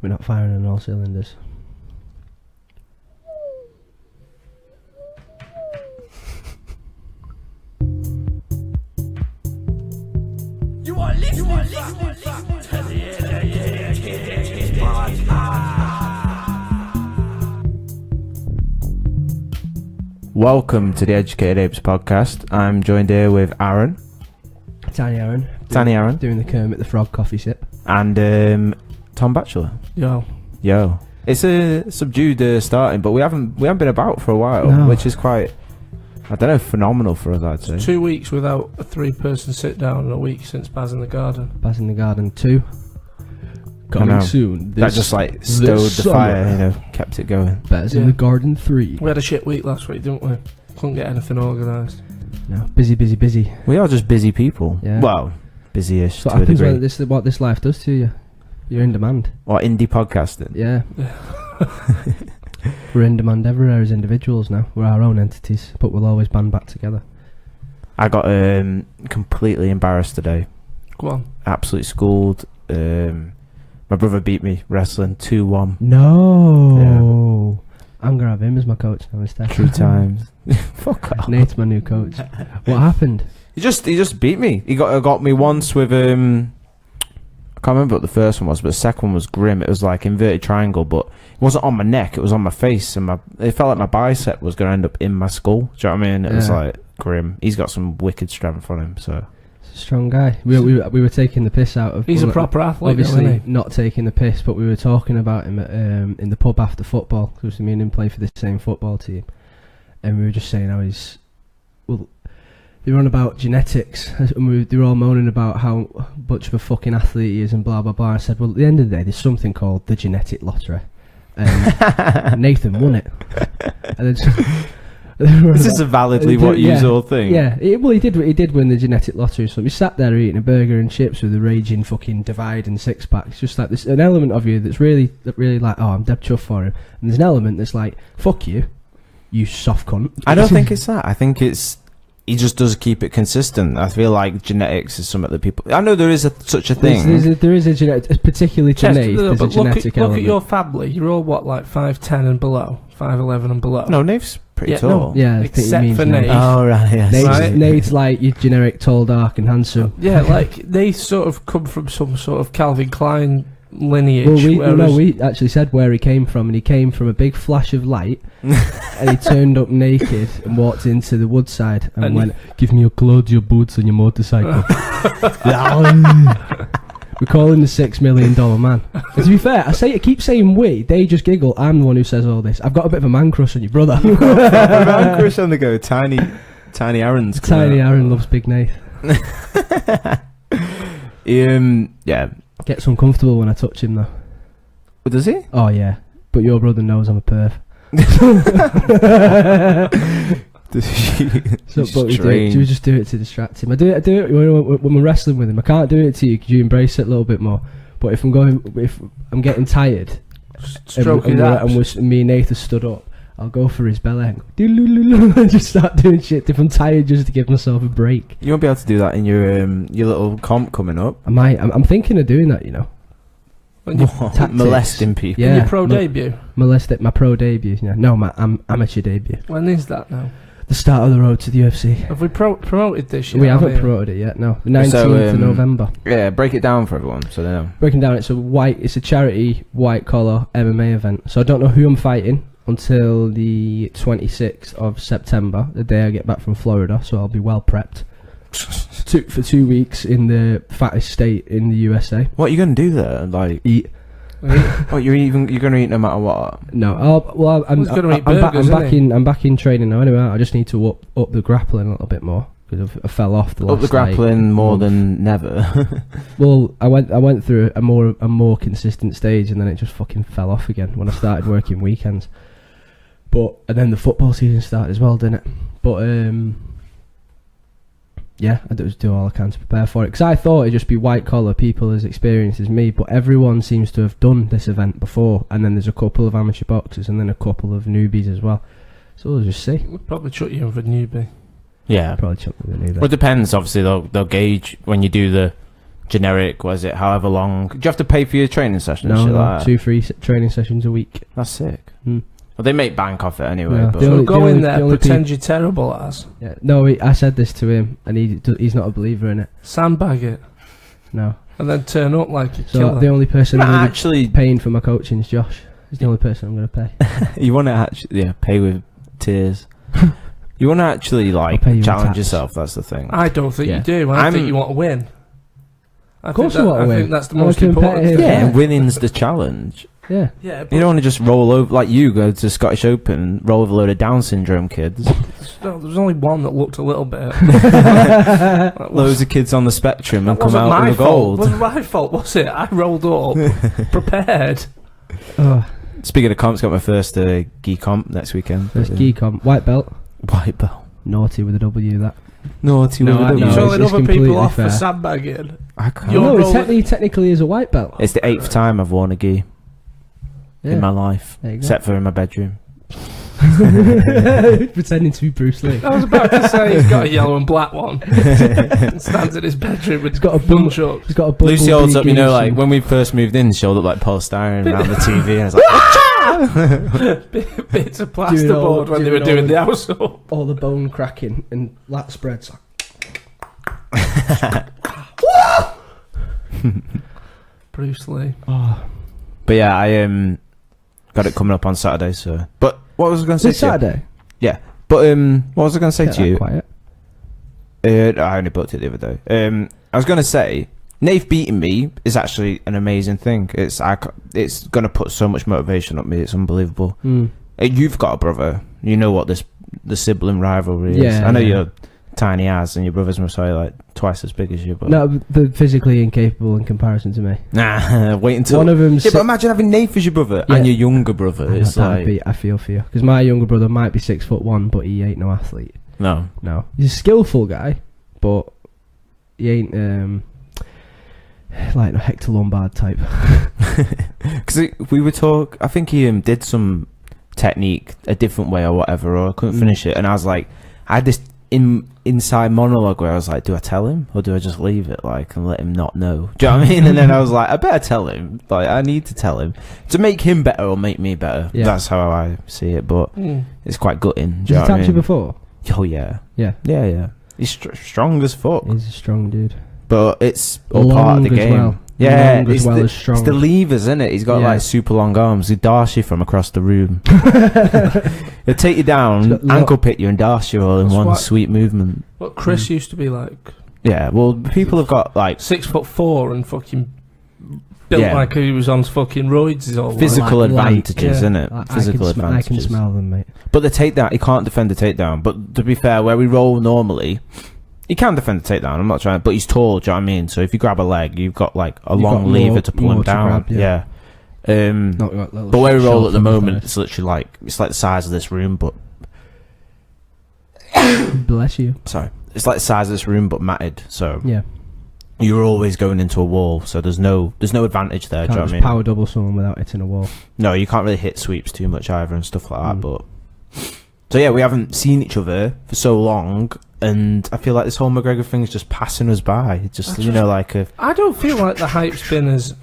We're not firing on all cylinders. You are listening to the Welcome to the Educated Apes podcast. I'm joined here with Aaron. Tiny Aaron. Doing the Kermit the Frog coffee sip. And Tom Batchelor. Yo. It's a subdued starting, but we haven't been about for a while, which is quite, I don't know, phenomenal for us, I'd say. 2 weeks without a 3-person sit down and a week since Baz in the Garden. Baz in the Garden 2. Coming soon. That just like stowed the fire, kept it going. Baz in the Garden 3. We had a shit week last week, didn't we? Couldn't get anything organised. No, busy. We are just busy people. Yeah. Well, busy-ish So to what a happens degree. when what this life does to you? You're in demand. Or indie podcasting. Yeah. We're in demand everywhere as individuals now. We're our own entities, but we'll always band back together. I got completely embarrassed today. Go on. Absolutely schooled. My brother beat me wrestling 2-1. No. Yeah. I'm going to have him as my coach now instead. True times. Fuck off. Nate's my new coach. What happened? He just beat me. He got me once with I can't remember what the first one was, but the second one was grim. It was like inverted triangle, but it wasn't on my neck, it was on my face, and it felt like my bicep was going to end up in my skull. Do you know what I mean? It was like grim. He's got some wicked strength on him, so. He's a strong guy. We were taking the piss out of... He's a proper athlete, obviously isn't he? Not taking the piss, but we were talking about him in the pub after football, because me and him play for the same football team, and we were just saying how he's... Well, they were on about genetics, and they were all moaning about how much of a fucking athlete he is and blah blah blah. I said, well, at the end of the day, there's something called the genetic lottery, and Nathan won it. And then this is validly what you all think. Yeah, he did win the genetic lottery. So we sat there eating a burger and chips with a raging fucking divide and six pack. It's just like this, an element of you that's really like, oh, I'm dead chuffed for him, and there's an element that's like, fuck you, you soft cunt. I don't think it's that. I think it's. He just does keep it consistent. I feel like genetics is something that people... I know there is such a thing. There is a genetic... Particularly to Nate, there's a genetic element. Look at your family. You're all, what, like 5'10 and below? 5'11 and below? No, Nate's pretty tall. No, yeah, except for Nate. Oh, right, yes. Nate's like your generic tall, dark and handsome. Yeah, like, they sort of come from some sort of Calvin Klein lineage. We actually said where he came from, and he came from a big flash of light, and he turned up naked and walked into the woodside and went, give me your clothes, your boots and your motorcycle. We call him the $6 million man. And to be fair, I keep saying we, they just giggle. I'm the one who says all this. I've got a bit of a man crush on your brother. You've got a man crush on the go. Tiny Aaron's Tiny Aaron loves Big Nate. Yeah. Gets uncomfortable when I touch him though. Does he? Oh yeah, but your brother knows I'm a perv. We just do it to distract him. I do it when we're wrestling with him. I can't do it to you because you embrace it a little bit more. But if I'm getting tired, and me and Nathan stood up, I'll go for his belly and just start doing shit if I'm tired, just to give myself a break. You won't be able to do that in your little comp coming up. I might. I'm thinking of doing that, Molesting people. Yeah. Your pro debut? My pro debut, yeah. No, my amateur debut. When is that now? The start of the road to the UFC. Have we promoted this yet? We haven't promoted it yet, no. The 19th of November. Yeah, break it down for everyone so they know. Breaking down, it's a charity white collar MMA event. So I don't know who I'm fighting until the 26th of September, the day I get back from Florida, so I'll be well prepped. For 2 weeks in the fattest state in the USA. What are you going to do there? Like eat. What you're going to eat no matter what? No, I'm back in training now anyway. I just need to up the grappling a little bit more because I fell off the last. Up the grappling more than never. Well, I went through a more consistent stage, and then it just fucking fell off again when I started working weekends. And then the football season started as well, didn't it? But yeah, I just do all I can to prepare for it, because I thought it'd just be white collar people as experienced as me, but everyone seems to have done this event before, and then there's a couple of amateur boxers and then a couple of newbies as well. So we'll just see. We'll probably chuck you in for a newbie. Yeah, probably chuck me with a newbie. Well, it depends. Obviously, they'll gauge when you do the generic, was it? However long. Do you have to pay for your training session? No, and shit no, like that? 2 free training sessions a week. That's sick. Mm. Well, they make bank off it anyway. Yeah. But The So only- go in the there, only pretend you're terrible at us. Yeah. No, I said this to him, and he's not a believer in it. Sandbag it. No. And then turn up like a So killer. the only person Not I'm gonna be actually, paying for my coaching is Josh. He's the only person I'm going to pay. you want to actually pay with tears. You want to actually I'll pay you in challenge tax. yourself. That's the thing. I don't think Yeah. you do. I think I'm- you want to win. Of course I want to I win. think that's the I'm a most important competitive thing. Yeah, Yeah. winning's the challenge. Yeah. Yeah, You don't want to just roll over like you go to Scottish Open, roll over a load of Down syndrome kids. there was only one that looked a little bit. Loads of kids on the spectrum and That come wasn't out my with a fault. gold. Wasn't my fault, was it? I rolled up, prepared. Oh, Speaking of comps, got my first gi comp next weekend. first gi comp. White belt. White belt. Naughty with a W, that. Naughty No, with I a know, You're it's- showing it's other people completely off fair. for sandbagging. I can't. You're No, rolling- he technically is a white belt. It's the 8th time I've worn a gi Yeah. in my life, There you go. except for in my bedroom. Pretending to be Bruce Lee. I was about to say he's got a yellow and black one. Stands in his bedroom with He's got a bum- nunchucks. He's got a Lucy holds up, bumblebee you know, goose like and- when we first moved in, she held up like polystyrene around the TV, and I was like, Bits of Doing plasterboard all- when they were doing doing all- the house up. all the bone cracking and lat spreads. Bruce Lee. Oh, but yeah, I got it coming up on Saturday. So, but what was I going to say? this to you? Saturday. But what was I going to say Get to that you? quiet. I only booked it the other day. I was going to say, Nath beating me is actually an amazing thing. It's going to put so much motivation up me. It's unbelievable. Mm. You've got a brother. You know what the sibling rivalry is. Yeah, I know yeah. you're tiny as, and your brother's most likely like twice as big as you. But No, they're physically incapable in comparison to me. nah, wait until One of them's. Yeah, but imagine having Nath as your brother Yeah. and your younger brother. It's like I feel for you because my younger brother might be 6'1", but he ain't no athlete. no. No, he's a skillful guy, but he ain't like no Hector Lombard type. Because we were I think he did some technique a different way or whatever, or I couldn't finish it, and I was like, I had this inside monologue where I was like, do I tell him or do I just leave it like and let him not know? Do you know what I mean? And then I was like, I better tell him. Like, I need to tell him to make him better or make me better. Yeah. That's how I see it. But it's quite gutting. Do Has you know he what I tapped you mean? before? Oh yeah, Yeah, yeah. He's strong as fuck. he's a strong dude. But it's all part of the Long as game. well. Yeah, Long as it's well the, as strong. it's the levers, isn't it? He's got Yeah. like super long arms. He dash you from across the room. He'll take you He's down, got ankle pick you, and dash you all in That's one what- sweet movement. What Chris used to be like. Yeah, well, people have got like 6'4" and fucking built Yeah. like he was on fucking roids. His whole physical Like light, advantages, yeah. isn't it? I Physical can I can advantages. smell them, mate. But the takedown, he can't defend the takedown. But to be fair, where we roll normally, he can defend the takedown. I'm not trying, but he's tall. Do you know what I mean? So if you grab a leg, you've got like a You've long got lever more- to pull more him to down. grab, yeah. Yeah. Not got little But where we roll at the short moment, fingers. it's literally like it's like the size of this room, but Bless you. sorry, it's like the size of this room, but matted. So Yeah, you're always going into a wall. So there's no advantage there. Do you can't know what just I mean? power double someone without hitting a wall. No, you can't really hit sweeps too much either and stuff like that. Mm. But so yeah, we haven't seen each other for so long, and I feel like this whole McGregor thing is just passing us by. It's just like a I don't feel like the hype's been as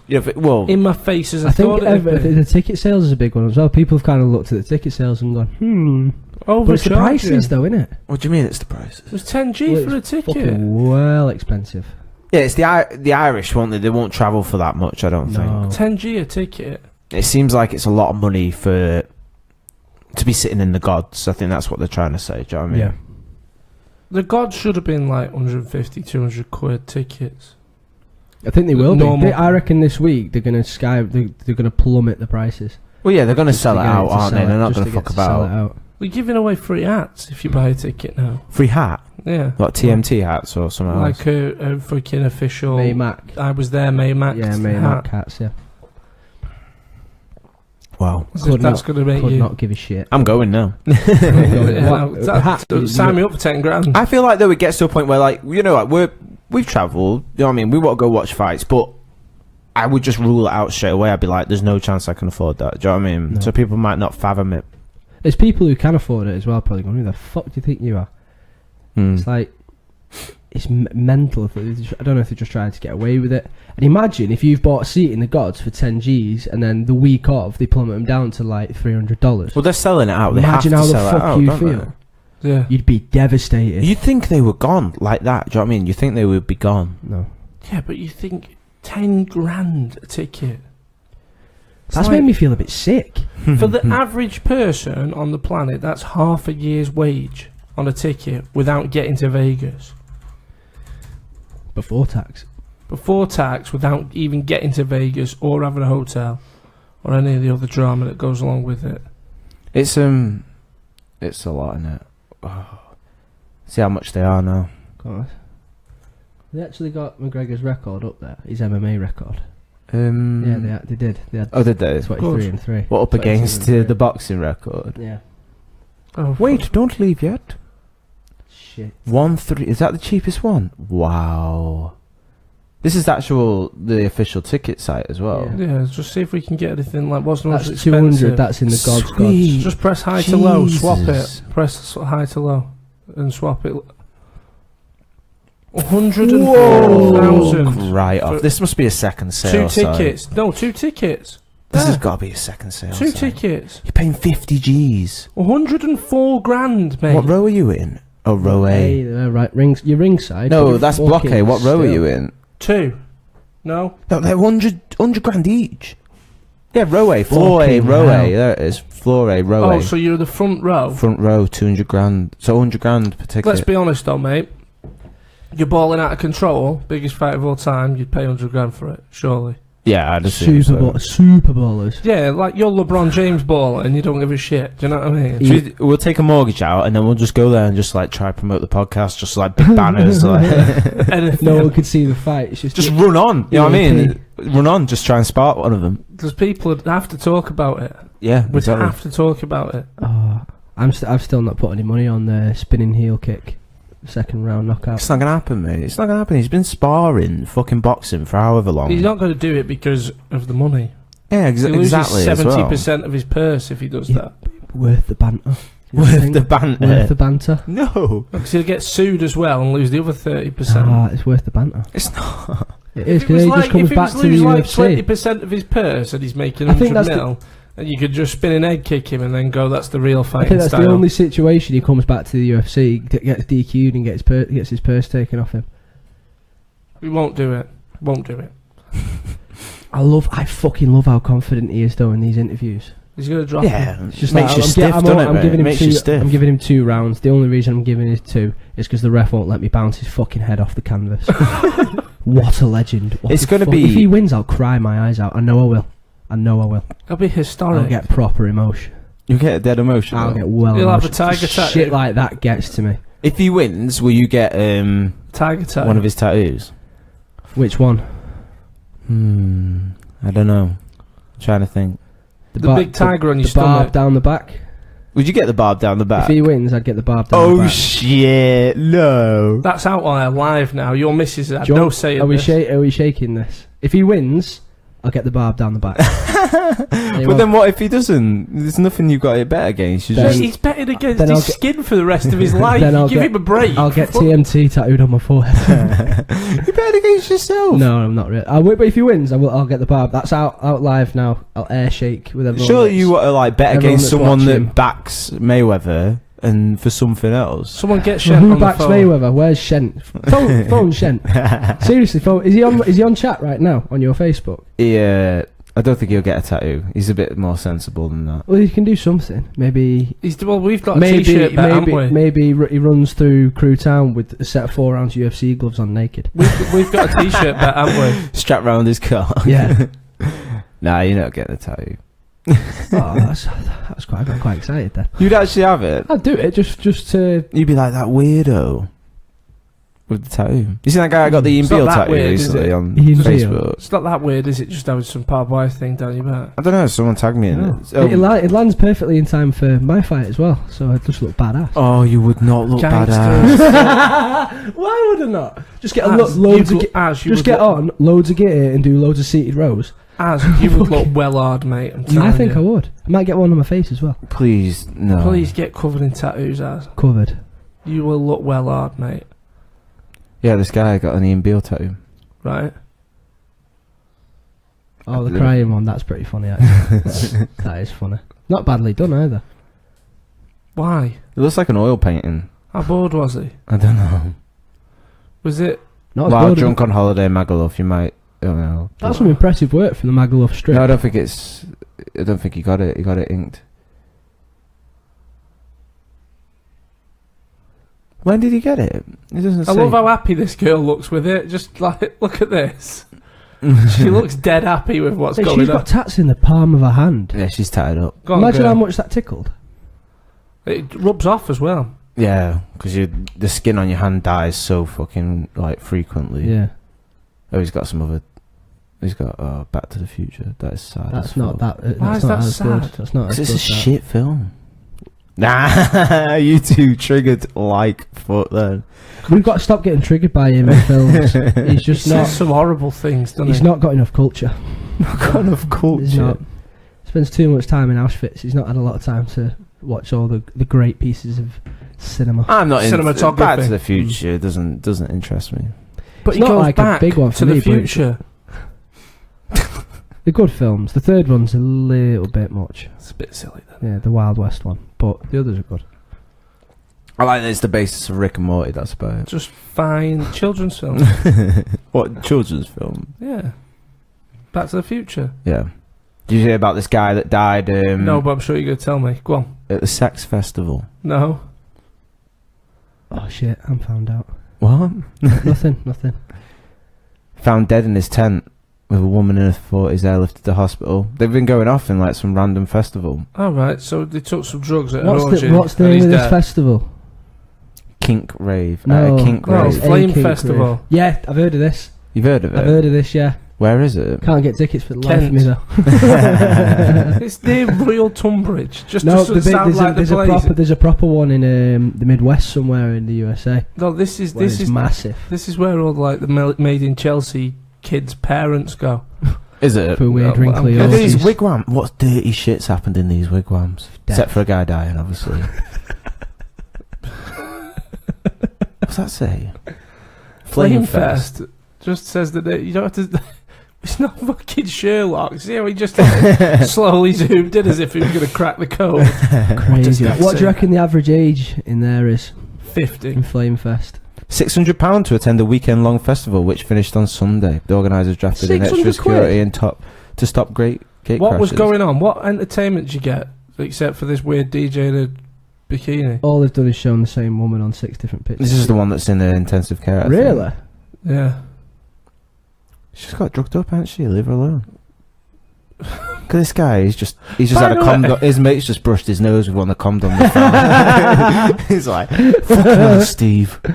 well. in my face as I, I think thought it would be. the ticket sales is a big one as well. People have kind of looked at the ticket sales and gone, but it's the prices though, innit? What do you mean it's the prices? It was 10G Well, for a it's ticket. Fucking well expensive. Yeah, it's the Irish, won't they? They won't travel for that much. I don't No. think. 10G a ticket. It seems like it's a lot of money to be sitting in the gods. I think that's what they're trying to say. Do you know what I mean? Yeah. The gods should have been like 150, 200 quid tickets. I think they will Normal. be. I reckon this week they're gonna they're gonna plummet the prices. Well, yeah, they're going to Just sell to it get out, to aren't they? sell They're it, not just going to to get fuck to sell it about. out. We're giving away free hats if you buy a ticket now. Free hat, Yeah. like TMT hats or something else. Like a fucking official. May Mac. I was there, May Mac. Yeah, May hat. Mac hats. Yeah. Wow, As if that's going to make Could you. not give a shit. I'm going now. Yeah, What- that- hat- sign me up for 10 grand. I feel like though it gets to a point where like we've travelled. You know what I mean? We want to go watch fights, but I would just rule it out straight away. I'd be like, "There's no chance I can afford that." Do you know what I mean? No. So people might not fathom it. There's people who can afford it as well. Probably going, who the fuck do you think you are? Hmm. It's like it's mental. I don't know if they're just trying to get away with it. And imagine if you've bought a seat in the Gods for 10 G's and then the week of they plummet them down to like $300. Well, they're selling it out. They Imagine have how to the sell it fuck out, you don't feel. Yeah. You'd be devastated. You'd think they were gone like that. Do you know what I mean? You think they would be gone. No. Yeah, but you think 10 grand a ticket. That's made me feel a bit sick. For the average person on the planet, that's half a year's wage on a ticket without getting to Vegas. Before tax. Before tax, without even getting to Vegas or having a hotel or any of the other drama that goes along with it. It's a lot, isn't it? Oh. See how much they are now. God. They actually got McGregor's record up there. His MMA record. Yeah, they did. They had Did they? 23-3. What, up against the boxing record? Yeah. Oh, Wait, don't leave yet. Shit. 1-3. Is that the cheapest one? Wow. This is the official ticket site as well. Yeah, just see if we can get anything like what's the most That's expensive. 200. That's in the Gods. Sweet. Just press high to low, swap it. Jesus. Press high to low and swap it. Whoa. 104,000. Right off. This must be a second sale. Two tickets. No, 2 tickets. This has There. got to be a second sale. 2 site. tickets. You're paying 50 G's. 104 grand, mate. What row are you in? Oh, row A. Hey, right, you're ringside. No, but that's you're block A. fucking What row are still. you in? 2. No. No, they're 100 grand each. Yeah, row A, floor A, Fucking row hell. A. There it is. Floor A, row Oh, A. so you're the front row. Front row, 200 grand. So 100 grand per ticket. Let's be honest though, mate. You're balling out of control. Biggest fight of all time. You'd pay 100 grand for it, surely. Yeah, I'd assume Super ballers. Yeah, like you're LeBron James baller and you don't give a shit. Do you know what I mean? Yeah. We'll take a mortgage out and then we'll just go there and just like try promote the podcast, just like big banners. Like. Anything. No one could see the fight. It's Just run on. You know what I mean? Run on. Just try and spark one of them. Because people would have to talk about it. Yeah, We'd exactly. have to talk about it. Oh, I've still not put any money on the spinning heel kick, second round knockout. It's not gonna happen, mate. It's not gonna happen. He's been sparring fucking boxing for however long. He's not going to do it because of the money. Yeah, He loses exactly. 70% of his purse if he does Yeah. that. Worth the banter. You know what I Worth think? the banter. Worth the banter. No, Because he'll get sued as well and lose the other 30%. It's worth the banter. it's not. It is, If it because was he like, just comes if it back was to the lose like UFC. 20% of his purse and he's making I think 100 that's mil, and you could just spin an egg kick him and then go, that's the real I fighting think that's style. the only situation he comes back to the UFC, gets DQ'd and gets his purse taken off him. We won't do it. Won't do it. I fucking love how confident he is though in these interviews. He's going to drop him. Yeah, It's just makes like, you stiff, doesn't it? I'm mate? giving him Makes two. you stiff. I'm giving him 2 rounds. The only reason I'm giving it 2 is because the ref won't let me bounce his fucking head off the canvas. What a legend! What It's a gonna fuck- be- If he wins, I'll cry my eyes out. I know I will. It'll be historic. I'll get proper emotion. You get a dead emotion. I'll get well. You'll have a emotional. tiger tattoo. Shit like that gets to me. If he wins, will you get Tiger tattoo. one of his tattoos? Which one? I don't know. I'm trying to think. The big tiger on your the barb stomach. down the back. Would you get the barb down the back? If he wins, I'd get the barb down the Oh back. shit! No. That's out there live now. Your missus had Do you no want- say in are we this. are we shaking this? If he wins, I'll get the barb down the back. But then what if he doesn't? There's nothing you've got it bet against. You Then- just He's betting against then his I'll get- skin for the rest of his life. Then You I'll give get- him a break. I'll get Fuck. TMT tattooed on my forehead. you bet against yourself. No, I'm not really. But if he wins, I'll get the barb. That's out live now. I'll air shake with everyone. Surely that's- you want to like bet everyone against that's someone watching. that backs Mayweather and for something else. Someone get Well, Shent who on the backs phone. Mayweather? Where's Shent? Phone Shent. Seriously, phone. Is he on chat right now on your Facebook? Yeah, I don't think he'll get a tattoo. He's a bit more sensible than that. Well, he can do something. Maybe. Well, we've got a t-shirt bet, haven't we? Maybe he runs through Crew Town with a set of 4-ounce UFC gloves on naked. We've got a t-shirt bet, haven't we? Strapped round his car. Yeah. Nah, you're not getting a tattoo. That's quite. I got quite excited then. You'd actually have it. I'd do it just to. You'd be like that weirdo with the tattoo. You see that guy that got the Ian It's not Beale that tattoo weird, is recently it? on Ian Facebook? It's not that weird, is it? Just having some barbed wire thing down your back. I don't know. Someone tagged me in No. it. It lands perfectly in time for my fight as well, so I just look badass. Oh, you would not look Gangsters. badass. Why would I not? Just get loads of just get on loads of gear and do loads of seated rows. As you would look well hard, mate. I'm telling I think you. I would. I might get one on my face as well. Please, no. Please get covered in tattoos, as Covered. you will look well hard, mate. Yeah, this guy got an Ian Beale tattoo. Right. Oh, the crying one. That's pretty funny. Actually. That is funny. Not badly done either. Why? It looks like an oil painting. How bored was he? I don't know. Was it? Not as While good, drunk on holiday, Magaluf, you might. I don't know. That's some impressive work from the Magaluf strip. No, I don't think it's. I don't think he got it. He got it inked. When did he get it? It doesn't say. I love how happy this girl looks with it. Just like, look at this. She looks dead happy with what's Hey, going she's on. got tats in the palm of her hand. Yeah, she's tied up. Go on, Imagine girl. how much that tickled. It rubs off as well. Yeah, because the skin on your hand dies so fucking like frequently. Yeah. Oh, he's got some other. He's got Back to the Future. That is sad. That's as not fuck. that. Why That's is not that as sad? good. That's not as 'Cause good. it's a that. shit film. Nah, you two triggered like fuck then. We've got to stop getting triggered by him in films. He's just He not. says some horrible things, doesn't He's he? not got enough culture. What kind of He's culture? not. Spends too much time in Auschwitz. He's not had a lot of time to watch all the great pieces of cinema. I'm not in Cinematography. Back to the Future doesn't interest me. But It's he not goes like a back big one for to me, the but it's- future. They're good films. The third one's a little bit much. It's a bit silly then. Yeah, the Wild West one. But the others are good. I like that it's the basis of Rick and Morty. That's about it. Just fine children's film. What children's film? Yeah. Back to the Future. Yeah. Did you hear about this guy that died No, but I'm sure you're going to tell me. Go on. at the sex festival? No. Oh shit, I'm found out. What? Nothing. Found dead in his tent with a woman in her 40s airlifted to the hospital. They've been going off in like some random festival. Alright, so they took some drugs at an What's orgy. the and name he's of this dead. festival? Kink rave. No, Kink no, rave. it's Flame a Kink Festival. rave. Yeah, I've heard of this. You've heard of it? I've heard of this. Yeah, Where is it? can't get tickets for the life of me Kent. though. It's near Royal Tunbridge. Just No, to sound like the place. there's a proper one in the Midwest somewhere in the USA. No, this is Where it's massive this is where all like the Made in Chelsea kids' parents go. Is it? for weird well, wrinkly I'm- Are these orgies. wigwams? What dirty shit's happened in these wigwams? Death. Except for a guy dying, obviously. What's that say? Flame Fest just says that you don't have to. It's not fucking Sherlock. See how he just like, slowly zoomed in as if he was going to crack the code. Crazy. that What do say? you reckon the average age in there is 50. in Flame Fest? £600 to attend a weekend-long festival, which finished on Sunday. The organisers drafted in 600 extra security quid? and to stop gate What was crashes. going on? What entertainment did you get except for this weird DJ in a bikini? All they've done is shown the same woman on 6 different pictures. This is the one that's in intensive care. I think. Really? Yeah. She's got drugged up, hasn't she? Leave her alone. Look at this guy. He's just By had a the way- condom. His mate's just brushed his nose with one of the condom. He's like, "Fuck no, Steve. I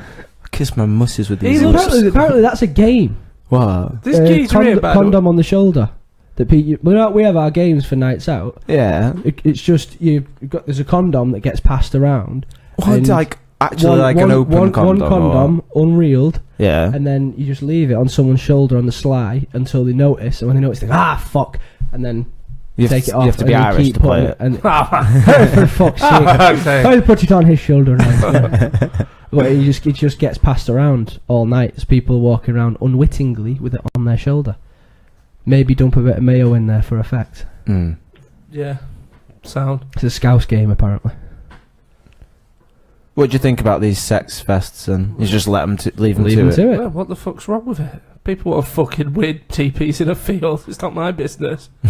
kiss my musses with these He lips." looks- Apparently that's a game. What? This geezer here, by the way- condom on the shoulder. That we have our games for nights out. Yeah. It's just there's a condom that gets passed around. What? And Like actually, like an open condom. One condom, unreeled, Yeah. and then you just leave it on someone's shoulder on the sly until they notice, and when they notice, they go, fuck, and then You take it off. You have to be and Irish keep to play putting it. And for fuck's sake, Okay. I'll put it on his shoulder now. Yeah. But it just gets passed around all night as people are walking around unwittingly with it on their shoulder. Maybe dump a bit of mayo in there for effect. Mm. Yeah. Sound. It's a Scouse game, apparently. What do you think about these sex fests? And you just let them leave them Leave to them it. to it. Well, what the fuck's wrong with it? People want fucking weird teepees in a field. It's not my business. You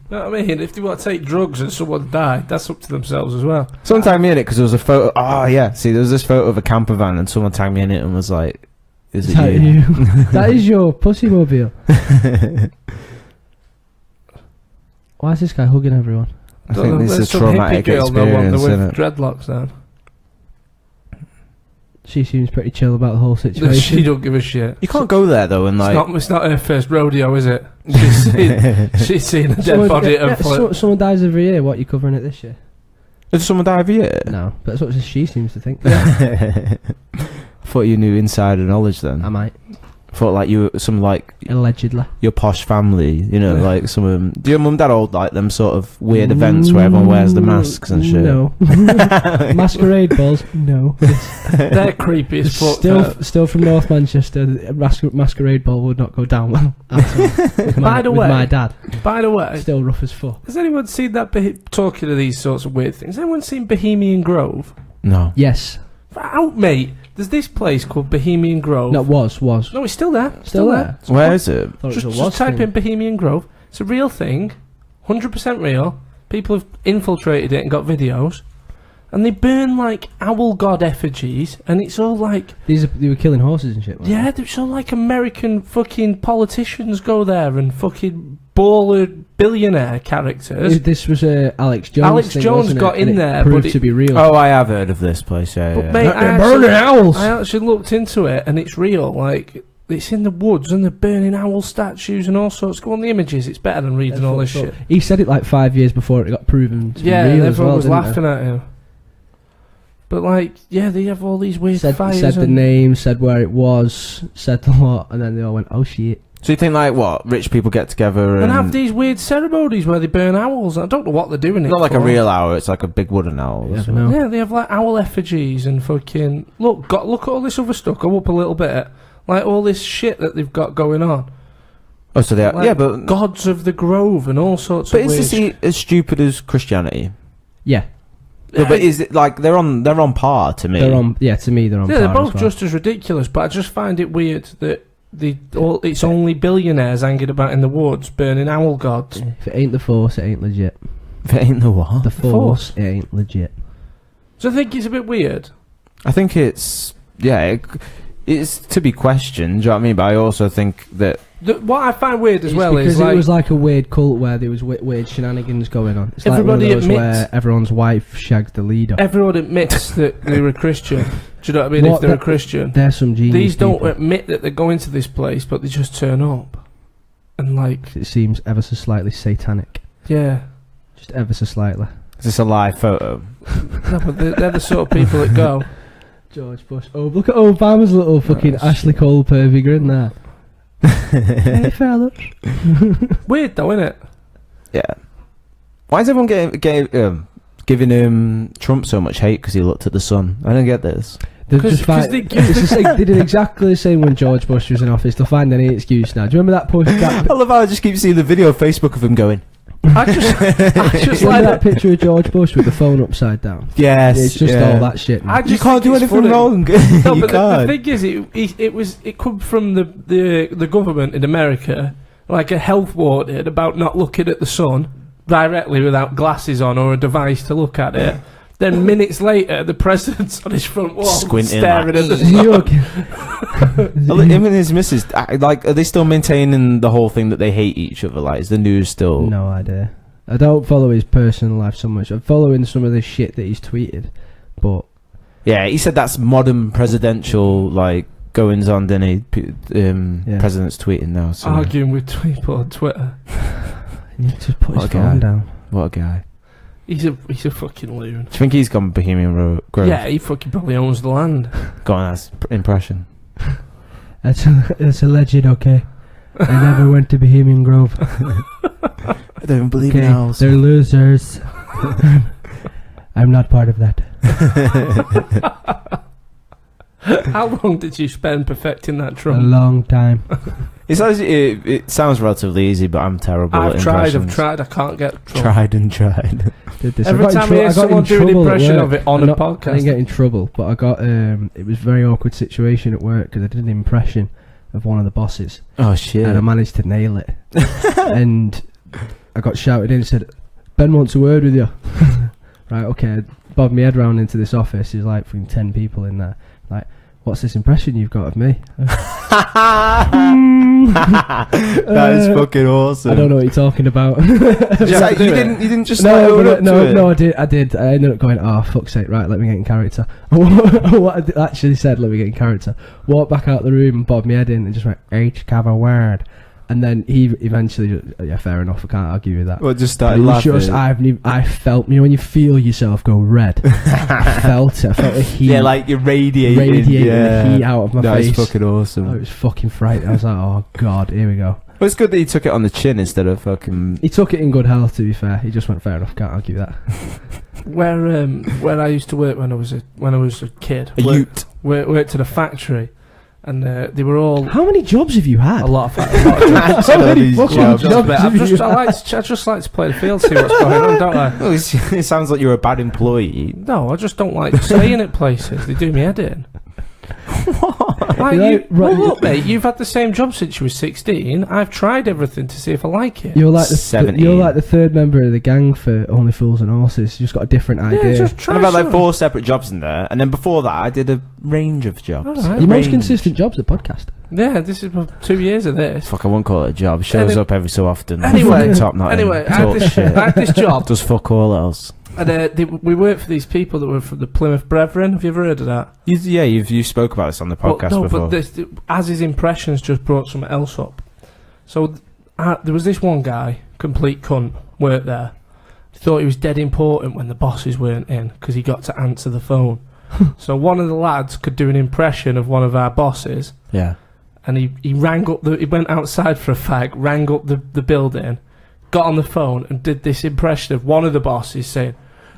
know what I mean? If they want to take drugs and someone died, that's up to themselves as well. Someone tagged me in it because there was a photo. Oh yeah, see, there was this photo of a camper van, and someone tagged me in it and was like, "Is it that you?" that is your pussy mobile. Why is this guy hugging everyone? I think this is a There's some traumatic hippie girl though on experience, there isn't with it? dreadlocks down. She seems pretty chill about the whole She situation. don't give a shit. You can't go there though, and like, It's not her first rodeo, is it? She's seen a dead body at her foot. Someone dies every year. What, you covering it this year? did someone die every year? No, but that's what she seems to think. I thought you knew insider knowledge then. I might. thought like you were some like Allegedly. your posh family, you know, like some. Do your mum and dad hold like them sort of weird events where everyone wears the masks and shit? No. Masquerade balls? No. They're creepy as fuck. Still from North Manchester. The masquerade ball would not go down well. With my dad. By the way, still rough as fuck. has anyone seen that? Talking of these sorts of weird things, has anyone seen Bohemian Grove? No. Yes. Out, mate. There's this place called Bohemian Grove. No, was. No, it's still there. Still there. Where is it? Just type in Bohemian Grove. It's a real thing, 100% real. People have infiltrated it and got videos, and they burn like owl god effigies, and it's all like They were killing horses and shit. yeah, it's all like American fucking politicians go there and fucking baller billionaire characters. This was Alex Jones. Alex thing, Jones wasn't got it? in And it there, proved but to be real. Oh, I have heard of this place. Yeah, But yeah. mate, They're burning owls. I actually looked into it, and it's real. Like, it's in the woods, and they're burning owl statues and all sorts. Go on the images. It's better than reading all this shit. He said it like 5 years before it got proven to Yeah, be and real as everyone well, was didn't laughing at him. But like, yeah, they have all these weird Said fires. the and name, said where it was, said the lot, and then they all went, "Oh shit!" So you think like what? Rich people get together and have these weird ceremonies where they burn owls. I don't know what they're doing. It's it not like a for. real owl. It's like a big wooden owl. You isn't never it? know. Yeah, they have like owl effigies and fucking look at all this other stuff. Go up a little bit, like all this shit that they've got going on. Oh, so they are. Like Yeah, but gods of the grove and all sorts but of. is weird this as stupid as Christianity? Yeah, Yeah, but is it like they're on par to me? they're on. Yeah, to me they're on. Yeah, they're par both as well. just as ridiculous, but I just find it weird that it's only billionaires hanging about in the woods burning owl gods. If it ain't the Force, it ain't legit. If it ain't the what? The Force, it ain't legit. So I think it's a bit weird. I think it's it's to be questioned. Do you know what I mean? But I also think that What I find weird as It's well because is like it was like a weird cult where there was weird shenanigans going on. It's Everybody like one of those admits- where everyone's wife shagged the leader. everyone admits that they were a Christian. Do you know what I mean? What If they're a the- Christian, There's some genius these don't people. admit that they're going to this place, but they just turn up. And like, It seems ever so slightly satanic. yeah, Just ever so slightly. is this a live photo? no, but they're the sort of people that go. George Bush. Oh, look at Obama's little fucking Ashley Cole pervy grin there. Hey, fellas. Weird though, isn't it? Yeah. Why is everyone giving Trump so much hate because he looked at the sun? I don't get this. They've 'Cause- just find, they- it's just like, they did exactly the same when George Bush was in office. They'll find any excuse now. Do you remember that push? I love how I just keep seeing the video on Facebook of him going. I just Remember like that picture of George Bush with the phone upside down? Yes, It's just all that shit. Now. I You just can't think do it's anything funny. wrong. No, You but the can't. thing is, it come from the government in America, like a health warning about not looking at the sun directly without glasses on or a device to look at it. Then minutes later, the president's on his front wall, Squinting staring like- at the Is he sun. okay? Him and his missus, like, are they still maintaining the whole thing that they hate each other? Like, is the news still? No idea. I don't follow his personal life so much. I'm following some of the shit that he's tweeted, but Yeah, he said that's modern presidential like goings on. Then Yeah. president's tweeting now. So Arguing with people on Twitter. he needs to put his What a phone guy. down. what a guy. He's a fucking loon. Do you think he's gone Bohemian Grove? Yeah, he fucking probably owns the land. Go on, that's impression. That's alleged, okay? I never went to Bohemian Grove. I don't believe Okay, they're losers. I'm not part of that. How long did you spend perfecting that A Trump? long time. It sounds relatively easy, but I'm terrible at I've tried, impressions. I can't get Trump. Tried and tried. Did this. Every I got in time I tro- hear I got someone in do an trouble at impression work. of it on I'm a not- I podcast. didn't get in trouble, but I got it was a very awkward situation at work because I did an impression of one of the bosses Oh shit! and I managed to nail it. And I got shouted in and said, "Ben wants a word with you." Right, okay. Bob my head round into this office. There's like 10 people in there. Like, what's this impression you've got of me? That is fucking awesome. I don't know what you're talking about. You didn't just like No, own but up to no, it? no, I did. I ended up going, oh, fuck's sake, right, let me get in character. What I actually said, let me get in character. Walked back out the room and bobbed my head in and just went, H, have a word. And then he eventually, yeah, fair enough, I can't argue with that. Well, just But started it was laughing. just, I felt, when you feel yourself go red, I felt it. I felt the heat. Yeah, like you're radiating the heat out of my face. That's fucking awesome. Oh, it was fucking frightening. I was like, oh god, here we go. Well, it's good that he took it on the chin instead of fucking... He took it in good health, to be fair. He just went, fair enough, can't argue that. Where I used to work when I was a kid, worked at a factory, and they were all... How many jobs have you had? A lot of jobs. How many fucking jobs jobs have you had? I just like to play the field, see what's going on, don't I? Well, it sounds like you're a bad employee. No, I just don't like staying at places. They do me head in. Like look, mate, you've had the same job since you were 16. I've tried everything to see if I like it. You're like You're like the third member of the gang for Only Fools and Horses. You just got a different idea. Yeah, just try. I've had like 4 separate jobs in there, and then before that, I did a range of jobs. Right. Your most consistent job's the podcast. Yeah, this is 2 years of this. Fuck, I won't call it a job. Shows up every so often. Anyway, top notch. I had this job. Does fuck all else. And we worked for these people that were from the Plymouth Brethren. Have you ever heard of that? You spoke about this on the podcast before. But as his impressions just brought something else up. So there was this one guy, complete cunt, worked there. Thought he was dead important when the bosses weren't in because he got to answer the phone. So one of the lads could do an impression of one of our bosses. Yeah. And he rang up he went outside for a fag, rang up the building, got on the phone and did this impression of one of the bosses saying,